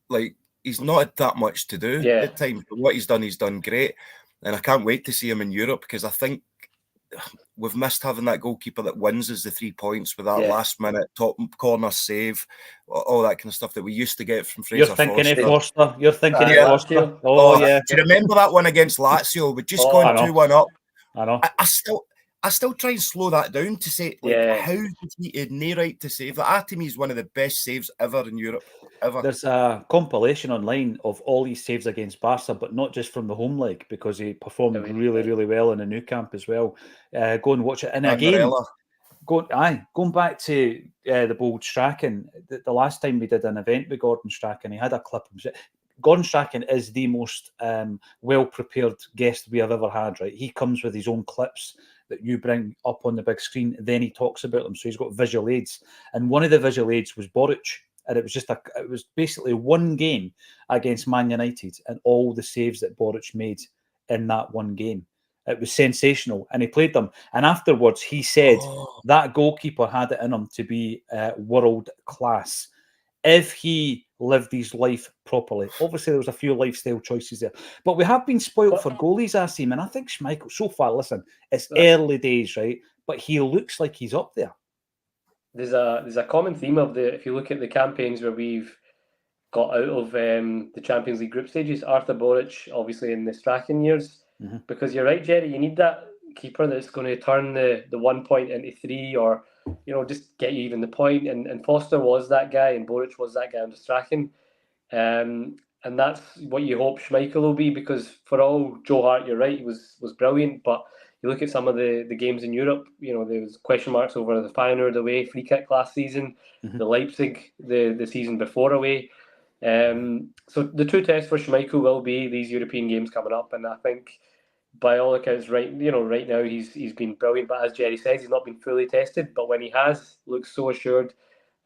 like, he's not had that much to do at times. But what he's done great. And I can't wait to see him in Europe, because I think we've missed having that goalkeeper that wins us the 3 points with that last minute top corner save, all that kind of stuff that we used to get from Fraser You're thinking Forster. of Forster. You're thinking of Forster. Oh, yeah. Do you remember that one against Lazio? We'd just gone 2-1 up. I know. I still try and slow that down to say, how did he had no right to save that? That to me is one of the best saves ever in Europe. Ever. There's a compilation online of all his saves against Barca, but not just from the home leg, because he performed really, really well in the new camp as well. Go and watch it. And again, going back to the bold Strachan, the last time we did an event with Gordon Strachan, he had a clip of it. Gordon Strachan is the most well-prepared guest we have ever had, right? He comes with his own clips that you bring up on the big screen, then he talks about them. So he's got visual aids. And one of the visual aids was Boric. And it was basically one game against Man United and all the saves that Boric made in that one game. It was sensational, and he played them. And afterwards, he said that goalkeeper had it in him to be world class if he lived his life properly. Obviously, there was a few lifestyle choices there, but we have been spoiled for goalies, Asim. And I think Schmeichel, so far, listen, it's early days, right? But he looks like he's up there. There's a common theme of if you look at the campaigns where we've got out of the Champions League group stages. Arthur Boric, obviously in the Strachan years, because you're right, Jerry, you need that keeper that's going to turn the 1 point into 3, or just get you even the point. And Foster was that guy, and Boric was that guy under Strachan. And that's what you hope Schmeichel will be, because for all Joe Hart, you're right, he was brilliant, but you look at some of the games in Europe, there was question marks over the Feyenoord away free kick last season, the Leipzig the season before away. So the two tests for Schmeichel will be these European games coming up, and I think by all accounts, right now he's been brilliant. But as Jerry says, he's not been fully tested. But when he has, looks so assured,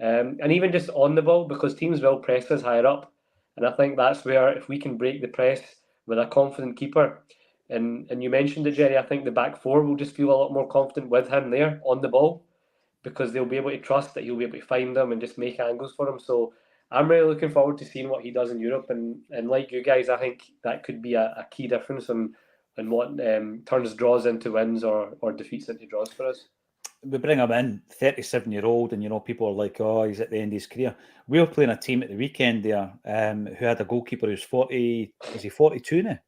and even just on the ball, because teams will press us higher up, and I think that's where, if we can break the press with a confident keeper, and you mentioned it, Jerry, I think the back four will just feel a lot more confident with him there on the ball, because they'll be able to trust that he'll be able to find them and just make angles for them. So I'm really looking forward to seeing what he does in Europe, and like you guys, I think that could be a key difference in what turns draws into wins or defeats into draws for us. We bring him in, 37-year-old, and people are like, oh, he's at the end of his career. We were playing a team at the weekend there who had a goalkeeper who's 40, is he 42 now?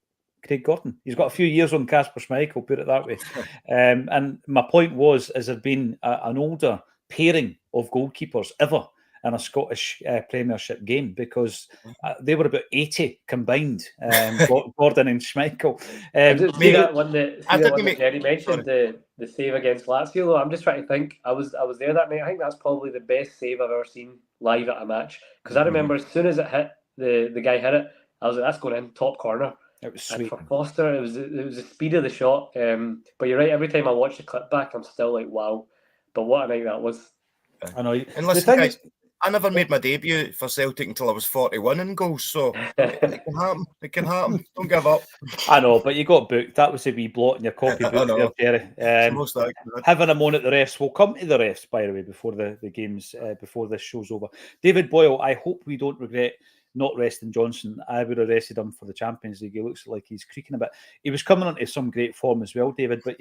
Craig Gordon. He's got a few years on Kasper Schmeichel, put it that way. And my point was, has there been an older pairing of goalkeepers ever in a Scottish Premiership game? Because they were about 80 combined, Gordon and Schmeichel. See that one that Jerry mentioned, the save against Lazio. I'm just trying to think. I was there that night. I think that's probably the best save I've ever seen live at a match. Because I remember as soon as it hit, the guy hit it, I was like, that's going in, top corner. It was sweet. And for Foster, it was the speed of the shot. But you're right, every time I watch the clip back, I'm still like, wow. But what a night that was. I know. And listen, guys, I never made my debut for Celtic until I was 41 in goals, so it can happen. It can happen. Don't give up. I know, but you got booked. That was a wee blot in your copy book there, Jerry. Having a moan at the refs. We'll come to the refs, by the way, before the games, before this show's over. David Boyle, I hope we don't regret not resting Johnson. I would have rested him for the Champions League. He looks like he's creaking a bit. He was coming onto some great form as well, David, but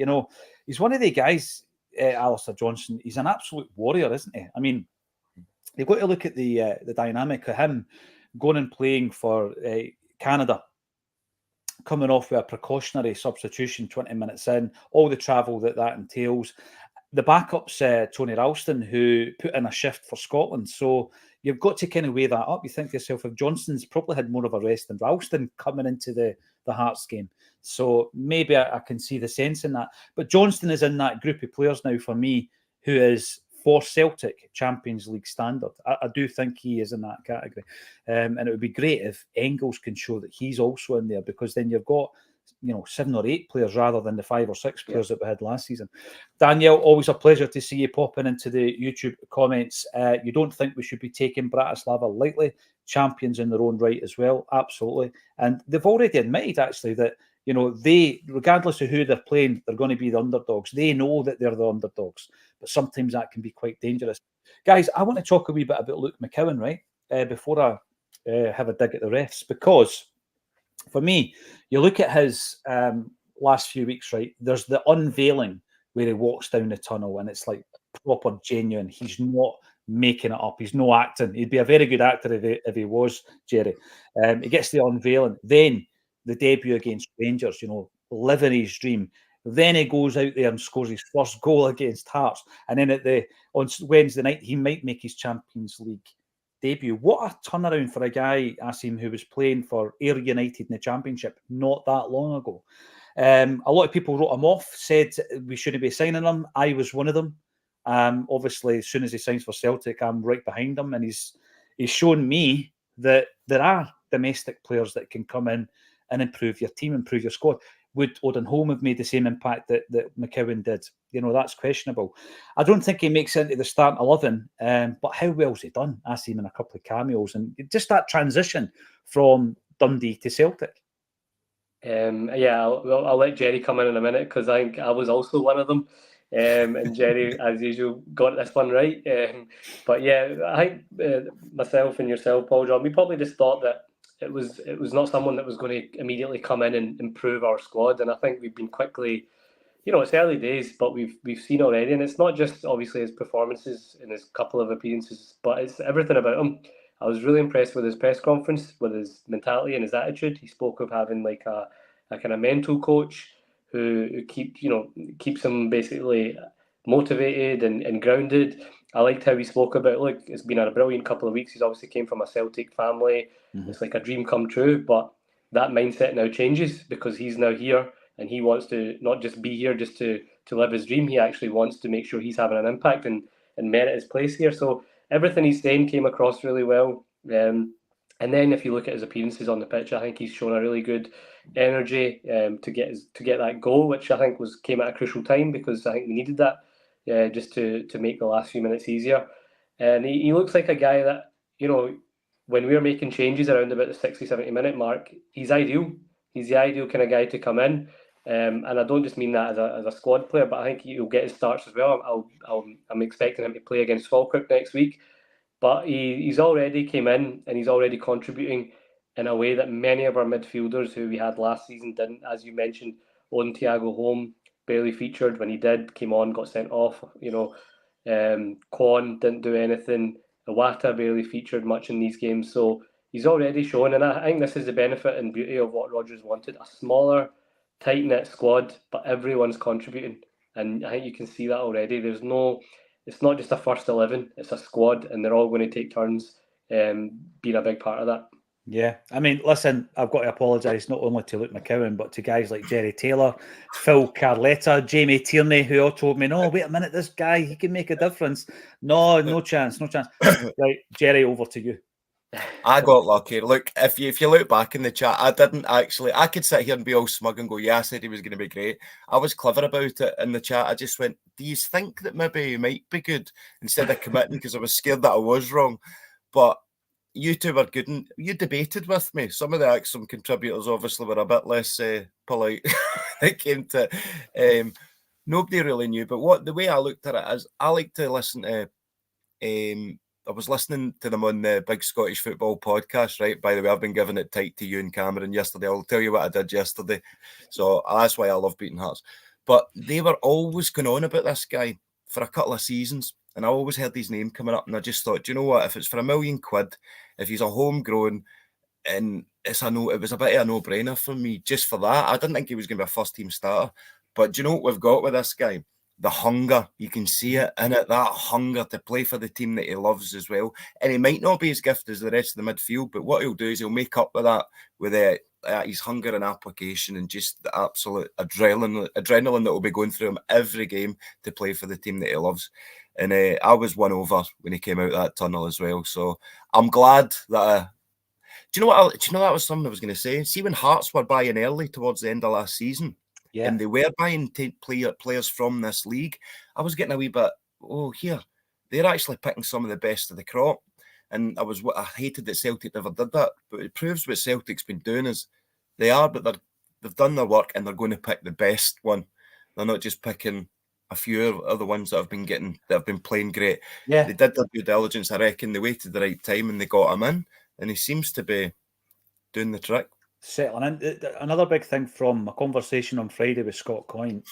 he's one of the guys, Alistair Johnson. He's an absolute warrior, isn't he? I mean, you've got to look at the dynamic of him going and playing for Canada, coming off with a precautionary substitution 20 minutes in, all the travel that entails. The backup's Tony Ralston, who put in a shift for Scotland. So you've got to kind of weigh that up. You think to yourself, if Johnson's probably had more of a rest than Ralston coming into the Hearts game. So maybe I can see the sense in that. But Johnston is in that group of players now for me who is, for Celtic, Champions League standard. I do think he is in that category. And it would be great if Engels can show that he's also in there, because then you've got 7 or 8 players rather than the 5 or 6 players that we had last season. Danielle, always a pleasure to see you popping into the YouTube comments. You don't think we should be taking Bratislava lightly? Champions in their own right as well, absolutely. And they've already admitted actually that they, regardless of who they're playing, they're going to be the underdogs. They know that they're the underdogs, but sometimes that can be quite dangerous. Guys, I want to talk a wee bit about Luke McCowan, right? Before I have a dig at the refs, because for me, you look at his last few weeks, right? There's the unveiling where he walks down the tunnel and it's like proper genuine. He's not making it up. He's no acting. He'd be a very good actor if he was, Jerry. He gets the unveiling. Then the debut against Rangers, living his dream. Then he goes out there and scores his first goal against Hearts. And then on Wednesday night, he might make his Champions League debut. What a turnaround for a guy, Acsom, who was playing for Ayr United in the Championship not that long ago. A lot of people wrote him off, said we shouldn't be signing him. I was one of them. Obviously, as soon as he signs for Celtic, I'm right behind him. And he's shown me that there are domestic players that can come in and improve your team, improve your squad. Would Odenholm have made the same impact that McCowan did? That's questionable. I don't think he makes it into the starting 11, but how well's he done? I see him in a couple of cameos, and just that transition from Dundee to Celtic. I'll let Jerry come in a minute, because I think I was also one of them. And Jerry, as usual, got this one right. But yeah, I think myself and yourself, Paul John, we probably just thought that it was not someone that was going to immediately come in and improve our squad. And I think we've been quickly, it's early days, but we've seen already. And it's not just obviously his performances in his couple of appearances, but it's everything about him. I was really impressed with his press conference, with his mentality and his attitude. He spoke of having like a kind of mental coach who keeps him basically motivated and grounded. I liked how he spoke about, look, it's been a brilliant couple of weeks. He's obviously came from a Celtic family. It's like a dream come true, but that mindset now changes because he's now here and he wants to not just be here just to live his dream. He actually wants to make sure he's having an impact and merit his place here. So everything he's saying came across really well. And then if you look at his appearances on the pitch, I think he's shown a really good energy to get that goal, which I think came at a crucial time because I think we needed that just to make the last few minutes easier. And he looks like a guy that, when we're making changes around about the 60, 70 minute mark, he's ideal. He's the ideal kind of guy to come in. And I don't just mean that as a squad player, but I think he'll get his starts as well. I'm expecting him to play against Falkirk next week. But he's already came in and he's already contributing in a way that many of our midfielders who we had last season didn't. As you mentioned, Owen Thiago Holm barely featured. When he did, came on, got sent off. Kwon didn't do anything. Iwata barely featured much in these games. So he's already shown, and I think this is the benefit and beauty of what Rodgers wanted, a smaller, tight-knit squad, but everyone's contributing. And I think you can see that already. It's not just a first 11, it's a squad, and they're all going to take turns being a big part of that. Yeah, I mean, listen, I've got to apologise not only to Luke McCowan, but to guys like Jerry Taylor, Phil Carletta, Jamie Tierney, who all told me, no, wait a minute, this guy, he can make a difference. No chance. Right, Jerry, over to you. I got lucky. Look, if you look back in the chat, I could sit here and be all smug and go, yeah, I said he was going to be great. I was clever about it in the chat. I just went, do you think that maybe he might be good? Instead of committing, because I was scared that I was wrong. But you two were good, and you debated with me. Some of the Acsom contributors obviously were a bit less polite when it came to nobody really knew. But the way I looked at it is, I like to listen to I was listening to them on the Big Scottish Football podcast, right? By the way, I've been giving it tight to you and Cameron yesterday. I'll tell you what I did yesterday. So that's why I love beating Hearts. But they were always going on about this guy for a couple of seasons. And I always heard his name coming up. And I just thought, do you know what? If it's for £1 million, if he's a homegrown, and it was a bit of a no-brainer for me just for that. I didn't think he was going to be a first-team starter. But do you know what we've got with this guy? The hunger, you can see it in it, that hunger to play for the team that he loves as well. And he might not be as gifted as the rest of the midfield, but what he'll do is he'll make up with that with his hunger and application and just the absolute adrenaline that will be going through him every game to play for the team that he loves. And I was won over when he came out that tunnel as well. So I'm glad that. Do you know what? That was something I was going to say. See, when Hearts were buying early towards the end of last season. Yeah. And they were buying players from this league, I was getting a wee bit, they're actually picking some of the best of the crop. And I hated that Celtic never did that. But it proves what Celtic's been doing is but they've done their work and they're going to pick the best one. They're not just picking a few of the ones that have been playing great. Yeah. They did their due diligence, I reckon. They waited the right time and they got him in. And he seems to be doing the trick. Settling in. Another big thing from a conversation on Friday with Scott Coyne,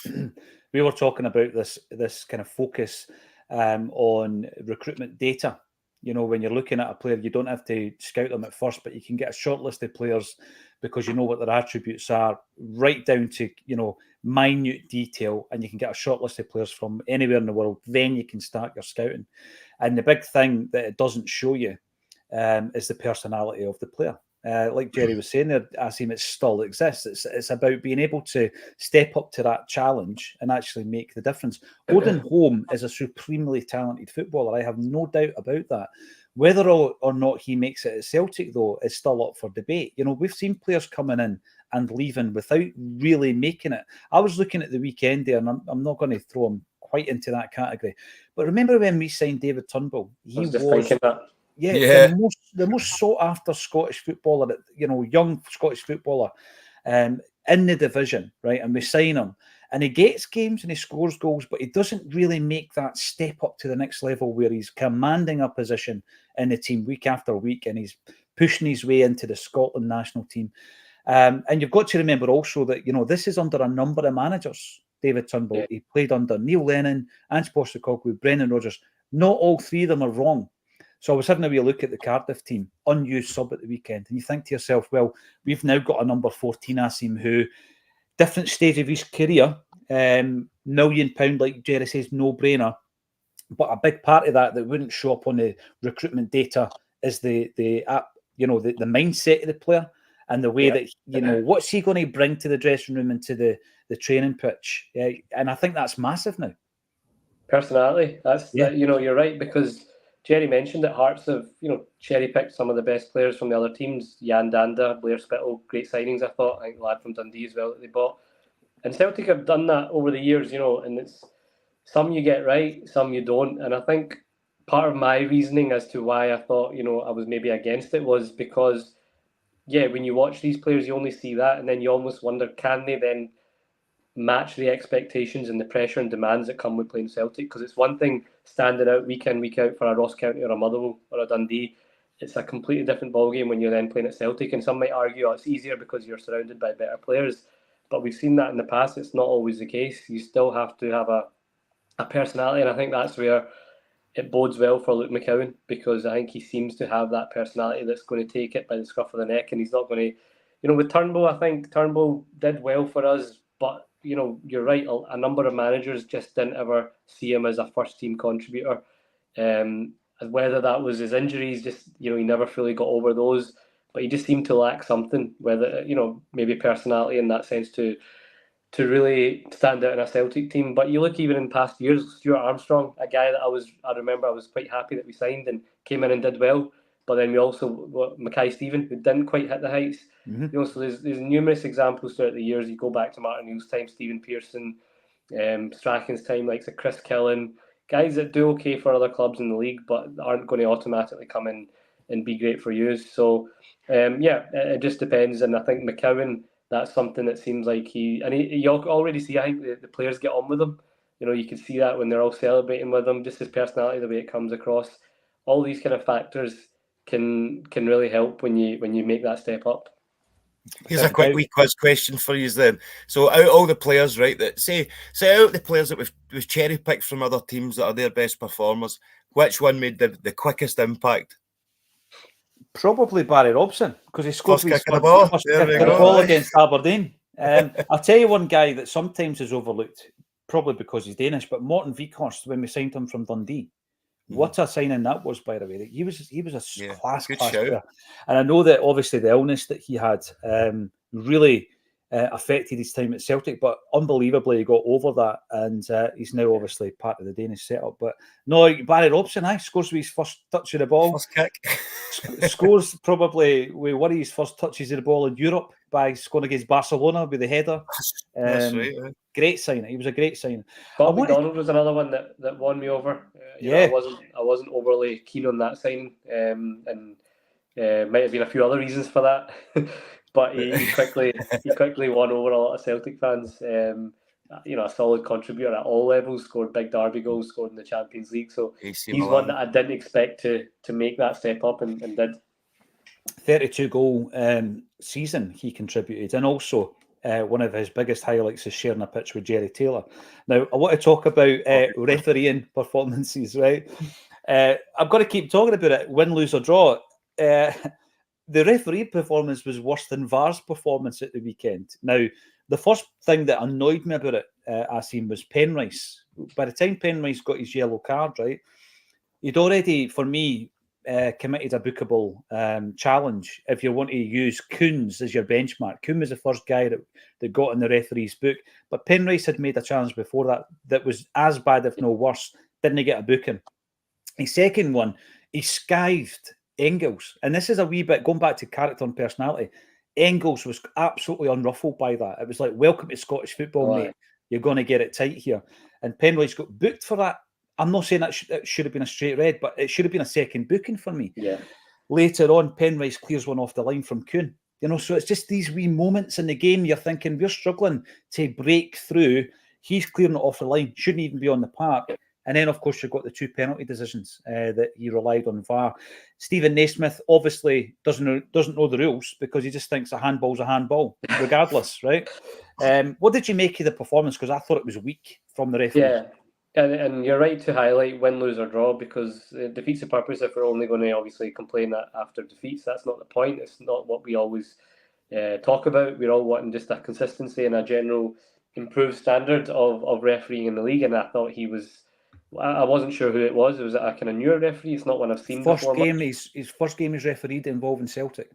we were talking about this kind of focus on recruitment data. You know, when you're looking at a player, you don't have to scout them at first, but you can get a short list of players because you know what their attributes are, right down to, minute detail, and you can get a short list of players from anywhere in the world. Then you can start your scouting. And the big thing that it doesn't show you is the personality of the player. Like Jerry was saying there, Acsom, it still exists. It's about being able to step up to that challenge and actually make the difference. Odin Holm is a supremely talented footballer. I have no doubt about that. Whether or not he makes it at Celtic, though, is still up for debate. We've seen players coming in and leaving without really making it. I was looking at the weekend there, and I'm not going to throw him quite into that category. But remember when we signed David Turnbull? He was thinking that. Yeah. The most sought after Scottish footballer, young Scottish footballer in the division, right? And we sign him, and he gets games and he scores goals, but he doesn't really make that step up to the next level where he's commanding a position in the team week after week, and he's pushing his way into the Scotland national team. And you've got to remember also that this is under a number of managers. David Turnbull, he played under Neil Lennon, Ange Postecoglou, Brendan Rodgers. Not all three of them are wrong. So I was having a wee look at the Cardiff team, unused sub at the weekend, and you think to yourself, well, we've now got a number 14 Acsom who, different stage of his career, £1 million, like Jerry says, no-brainer. But a big part of that wouldn't show up on the recruitment data is the mindset of the player and the way that, what's he going to bring to the dressing room and to the training pitch. And I think that's massive now. Personality, you're right, because Jerry mentioned that Hearts have, cherry-picked some of the best players from the other teams. Jan Danda, Blair Spittle, great signings, I thought. I think the lad from Dundee as well that they bought. And Celtic have done that over the years, and it's some you get right, some you don't. And I think part of my reasoning as to why I thought, I was maybe against it was because, when you watch these players, you only see that, and then you almost wonder, can they then match the expectations and the pressure and demands that come with playing Celtic? Because it's one thing standing out week in, week out for a Ross County or a Motherwell or a Dundee. It's a completely different ballgame when you're then playing at Celtic. And some might argue, it's easier because you're surrounded by better players. But we've seen that in the past. It's not always the case. You still have to have a personality. And I think that's where it bodes well for Luke McCowan, because I think he seems to have that personality that's going to take it by the scruff of the neck. And he's not going to, with Turnbull, I think Turnbull did well for us. But, you're right, a number of managers just didn't ever see him as a first-team contributor. Whether that was his injuries, just, he never fully got over those. But he just seemed to lack something, whether, maybe personality in that sense to really stand out in a Celtic team. But you look even in past years, Stuart Armstrong, a guy that I remember I was quite happy that we signed and came in and did well. But then we also, Mackay Stephen, who didn't quite hit the heights. Mm-hmm. So there's numerous examples throughout the years. You go back to Martin Neal's time, Stephen Pearson, Strachan's time, like Chris Killen, guys that do okay for other clubs in the league, but aren't going to automatically come in and be great for you. So, it just depends. And I think McCowan, that's something that seems like you already see, I think the players get on with him. You can see that when they're all celebrating with him, just his personality, the way it comes across. All these kind of factors can really help when you make that step up. Here's a quick wee quiz question for you then. So out of all the players, right, that say out of the players that we've cherry picked from other teams that are their best performers, which one made the quickest impact? Probably Barry Robson, because he scored first kick of the ball against Aberdeen. I'll tell you one guy that sometimes is overlooked, probably because he's Danish, but Morten Vikhorst, when we signed him from Dundee. What a signing that was, by the way. He was a class player. And I know that obviously the illness that he had really affected his time at Celtic, but unbelievably he got over that, and he's now obviously part of the Danish setup. But no, Barry Robson, scores with his first touch of the ball. First kick. Scores probably with one of his first touches of the ball in Europe by scoring against Barcelona with the header. That's right. Great signing. He was a great signing. Bob McDonald was another one that won me over. I wasn't overly keen on that signing, and might have been a few other reasons for that. But he quickly won over a lot of Celtic fans. A solid contributor at all levels, scored big derby goals, scored in the Champions League. So he's one that I didn't expect to make that step up and did. 32-goal season he contributed, and also one of his biggest highlights is sharing a pitch with Jerry Taylor. Now, I want to talk about refereeing performances, right? I've got to keep talking about it, win, lose or draw. The referee performance was worse than VAR's performance at the weekend. Now, the first thing that annoyed me about it, Acsom, was Penrice. By the time Penrice got his yellow card, right, he'd already, for me, committed a bookable challenge if you want to use Kuhns as your benchmark. Kuhn was the first guy that got in the referee's book, but Penrice had made a challenge before that was as bad, if no worse. Didn't get a booking. His second one, he skived Engels, and this is a wee bit going back to character and personality. Engels was absolutely unruffled by that. It was like, welcome to Scottish football, mate. You're going to get it tight here. And Penrice got booked for that. I'm not saying that it should have been a straight red, but it should have been a second booking for me. Yeah. Later on, Penrice clears one off the line from Kuhn. So it's just these wee moments in the game. You're thinking, we're struggling to break through. He's clearing it off the line. Shouldn't even be on the park. And then, of course, you've got the two penalty decisions that he relied on VAR. Stephen Naismith obviously doesn't know the rules because he just thinks a handball's a handball, regardless, right? What did you make of the performance? Because I thought it was weak from the referee. Yeah, And you're right to highlight win, lose or draw, because it defeats the purpose if we're only going to obviously complain that after defeats. That's not the point. It's not what we always talk about. We're all wanting just a consistency and a general improved standard of refereeing in the league. And I thought he was. I wasn't sure who it was. It was a kind of newer referee. It's not one I've seen before. His first game he's refereed involving Celtic.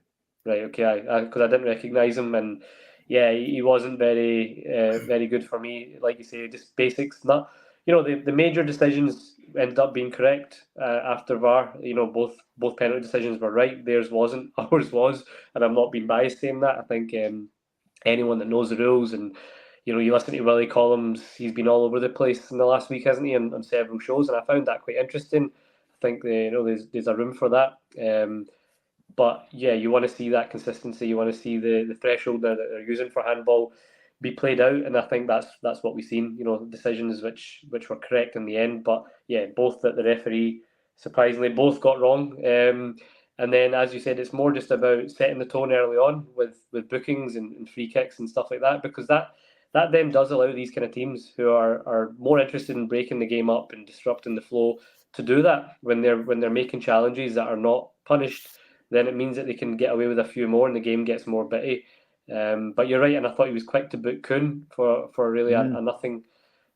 Right. Okay. Because I didn't recognise him, and yeah, he wasn't very very good for me. Like you say, just basics. Not the major decisions ended up being correct after VAR. Both penalty decisions were right. Theirs wasn't. Ours was, and I'm not being biased saying that. I think anyone that knows the rules and you listen to Willie Collins, he's been all over the place in the last week, hasn't he, on several shows, and I found that quite interesting. I think there's a room for that. But yeah, you want to see that consistency. You want to see the threshold that they're using for handball be played out, and I think that's what we've seen. Decisions which were correct in the end, but yeah, both that the referee surprisingly both got wrong. And then, as you said, it's more just about setting the tone early on with bookings and free kicks and stuff like that, because that then does allow these kind of teams who are more interested in breaking the game up and disrupting the flow to do that when they're making challenges that are not punished. Then it means that they can get away with a few more and the game gets more bitty. But you're right, and I thought he was quick to book Kuhn for really a nothing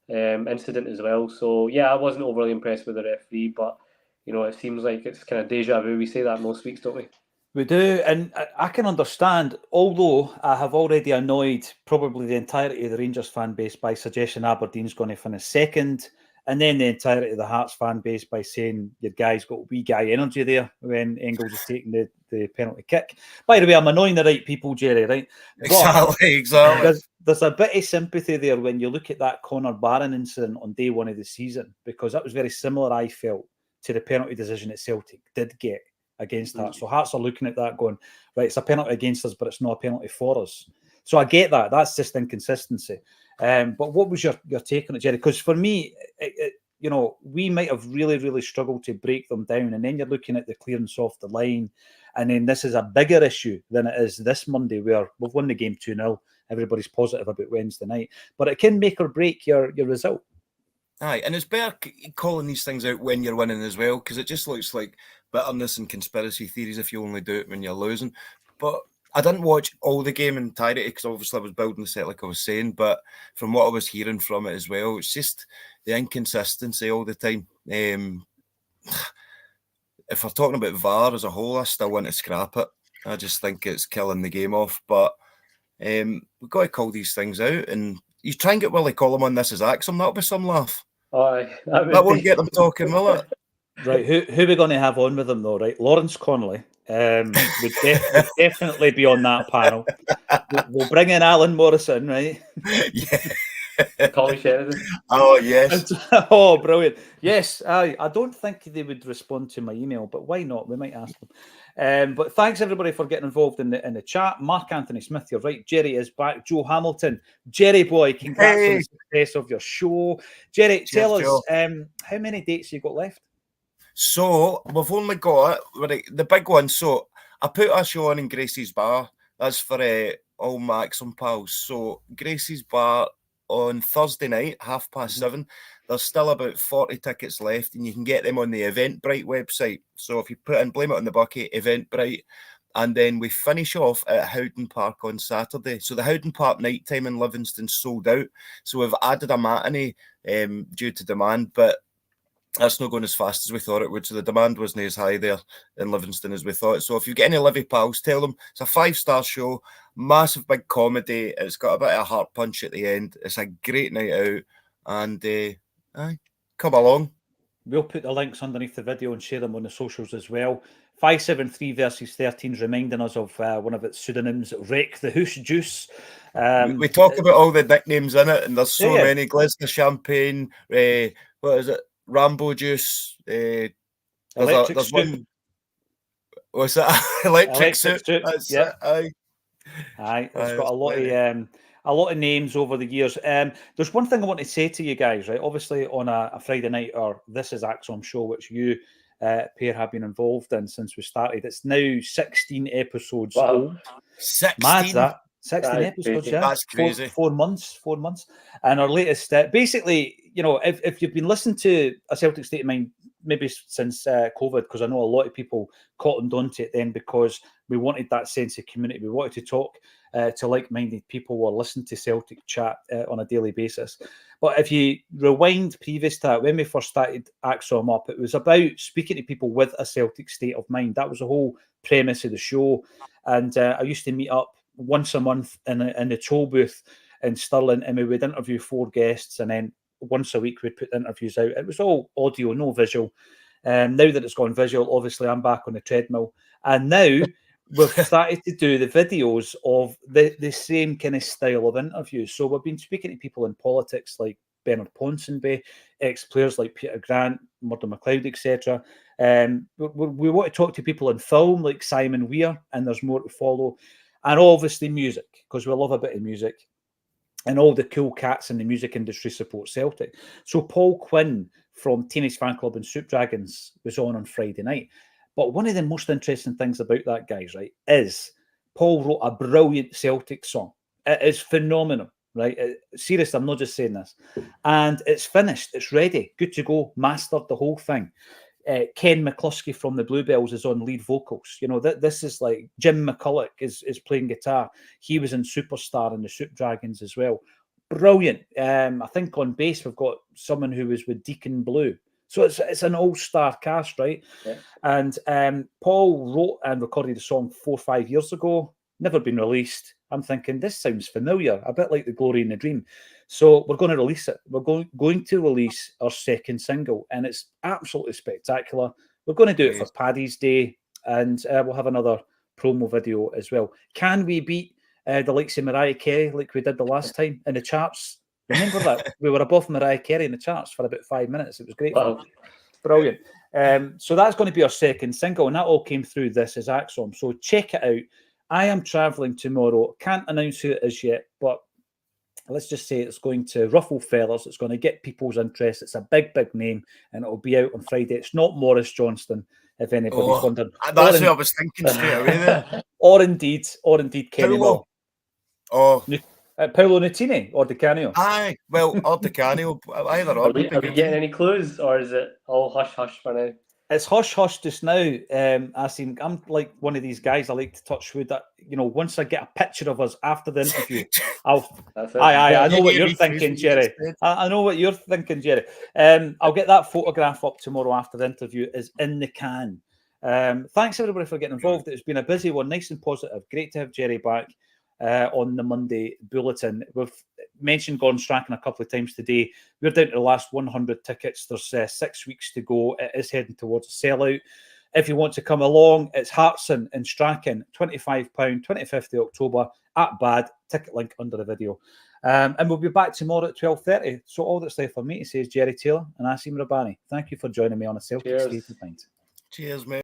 incident as well. So yeah, I wasn't overly impressed with the referee, but it seems like it's kind of deja vu. We say that most weeks, don't we? We do, and I can understand, although I have already annoyed probably the entirety of the Rangers fan base by suggesting Aberdeen's going to finish second, and then the entirety of the Hearts fan base by saying your guy's got wee guy energy there when Engels is taking the penalty kick. By the way, I'm annoying the right people, Jerry, right? Exactly. There's a bit of sympathy there when you look at that Connor Barron incident on day one of the season, because that was very similar, I felt, to the penalty decision that Celtic did get against Hearts. So Hearts are looking at that going, right, it's a penalty against us, but it's not a penalty for us. So I get that. That's just inconsistency. But what was your take on it, Jerry? Because for me, we might have really, really struggled to break them down. And then you're looking at the clearance off the line. And then this is a bigger issue than it is this Monday, where we've won the game 2-0. Everybody's positive about Wednesday night. But it can make or break your result. Aye, and it's better calling these things out when you're winning as well, because it just looks like bitterness and conspiracy theories if you only do it when you're losing. But I didn't watch all the game in entirety because obviously I was building the set like I was saying, but from what I was hearing from it as well, it's just the inconsistency all the time. If we're talking about VAR as a whole, I still want to scrap it. I just think it's killing the game off. But we've got to call these things out, and you try and get Willie Collum on This Is Acsom, that'll be some laugh. That won't get them talking, will it? Right, who are we going to have on with them though, right? Lawrence Connolly would definitely be on that panel. We'll bring in Alan Morrison, right? Yeah. Colin Sheridan. Oh, yes. Oh, brilliant. Yes, I don't think they would respond to my email, but why not? We might ask them. But thanks everybody for getting involved in the chat. Mark Anthony Smith, you're right. Jerry is back. Joe Hamilton. Jerry boy, congrats on the success of your show. Jerry, tell us how many dates you got left? So we've only got the big one. So I put a show on in Gracie's Bar. That's for all my Acsom pals. So Gracie's Bar on Thursday night, 7:30. There's still about 40 tickets left, and you can get them on the Eventbrite website. So if you put in Blame It on the Bucky, Eventbrite, and then we finish off at Howden Park on Saturday. So the Howden Park night time in Livingston sold out. So we've added a matinee due to demand, but that's not going as fast as we thought it would. So the demand wasn't as high there in Livingston as we thought. So if you've got any Livy pals, tell them it's a 5-star show, massive big comedy. It's got a bit of a heart punch at the end. It's a great night out, and come along. We'll put the links underneath the video and share them on the socials as well. 573 versus 13's reminding us of one of its pseudonyms, Wreck the Hoosh Juice. We talk about all the nicknames in it, and there's so many. Glisner Champagne, what is it? Rambo Juice. There's one. What's that? Electric Suit. That's it. Aye. It's got a lot of names over the years. There's one thing I want to say to you guys, right? Obviously, on a Friday night, or This Is Acsom show, which you pair have been involved in since we started. It's now 16 episodes old. 16? Mad that. 16 episodes, crazy. yeah. That's crazy. 4 months. And our latest, basically, if you've been listening to A Celtic State of Mind, maybe since COVID, because I know a lot of people cottoned onto it then because we wanted that sense of community. We wanted to talk to like-minded people or listen to Celtic chat on a daily basis. But if you rewind previous to that, when we first started Acsom up, it was about speaking to people with a Celtic state of mind. That was the whole premise of the show. And I used to meet up once a month in the toll booth in Stirling, and we would interview 4 guests, and then once a week we'd put the interviews out. It was all audio, no visual. Now that it's gone visual, obviously I'm back on the treadmill, and now we've started to do the videos of the same kind of style of interviews. So we've been speaking to people in politics like Bernard Ponsonby, ex-players like Peter Grant, Murdo McLeod, etc. We want to talk to people in film like Simon Weir, and there's more to follow. And obviously music, because we love a bit of music. And all the cool cats in the music industry support Celtic. So Paul Quinn from Teenage Fan Club and Soup Dragons was on Friday night. But one of the most interesting things about that, guys, right, is Paul wrote a brilliant Celtic song. It is phenomenal, right? Seriously, I'm not just saying this. And it's finished. It's ready. Good to go. Mastered the whole thing. Ken McCluskey from the Bluebells is on lead vocals. This is like Jim McCulloch is playing guitar. He was in Superstar and the Soup Dragons as well. Brilliant. I think on bass we've got someone who was with Deacon Blue. So it's an all-star cast, right? Yeah. And Paul wrote and recorded the song 4 or 5 years ago. Never been released. I'm thinking this sounds familiar, a bit like The Glory and the Dream. So we're going to release it. We're going to release our second single, and it's absolutely spectacular. We're going to do it for Paddy's Day, and we'll have another promo video as well. Can we beat the likes of Mariah Carey like we did the last time in the charts? Remember that? We were above Mariah Carey in the charts for about 5 minutes. It was great. Wow. Brilliant. So that's going to be our second single, and that all came through This Is Acsom. So check it out. I am travelling tomorrow. Can't announce who it is yet, but let's just say it's going to ruffle feathers. It's going to get people's interest. It's a big, big name, and it'll be out on Friday. It's not Maurice Johnston, if anybody's wondering. That's what I was thinking straight away there. or indeed Kenny Moore. Oh. Paolo Nutini or Di Canio. Aye, well, or Di Canio, either or. Are we getting any clues, or is it all hush-hush for now? It's hush-hush just now. I'm like one of these guys, I like to touch wood. That, once I get a picture of us after the interview, I know what you're thinking, Jerry. I know what you're thinking, Jerry. I'll get that photograph up tomorrow after the interview. Is in the can. Thanks, everybody, for getting involved. It's been a busy one, nice and positive. Great to have Jerry back on the Monday Bulletin. We've mentioned Gordon Strachan a couple of times today. We're down to the last 100 tickets. There's 6 weeks to go. It is heading towards a sellout. If you want to come along, it's Hartson and Strachan, £25, 25th of October at Bad. Ticket link under the video. And we'll be back tomorrow at 12:30. So all that's left for me to say is Jerry Taylor and Asim Rabbani. Thank you for joining me on A Celtic State of Mind. Cheers, mate.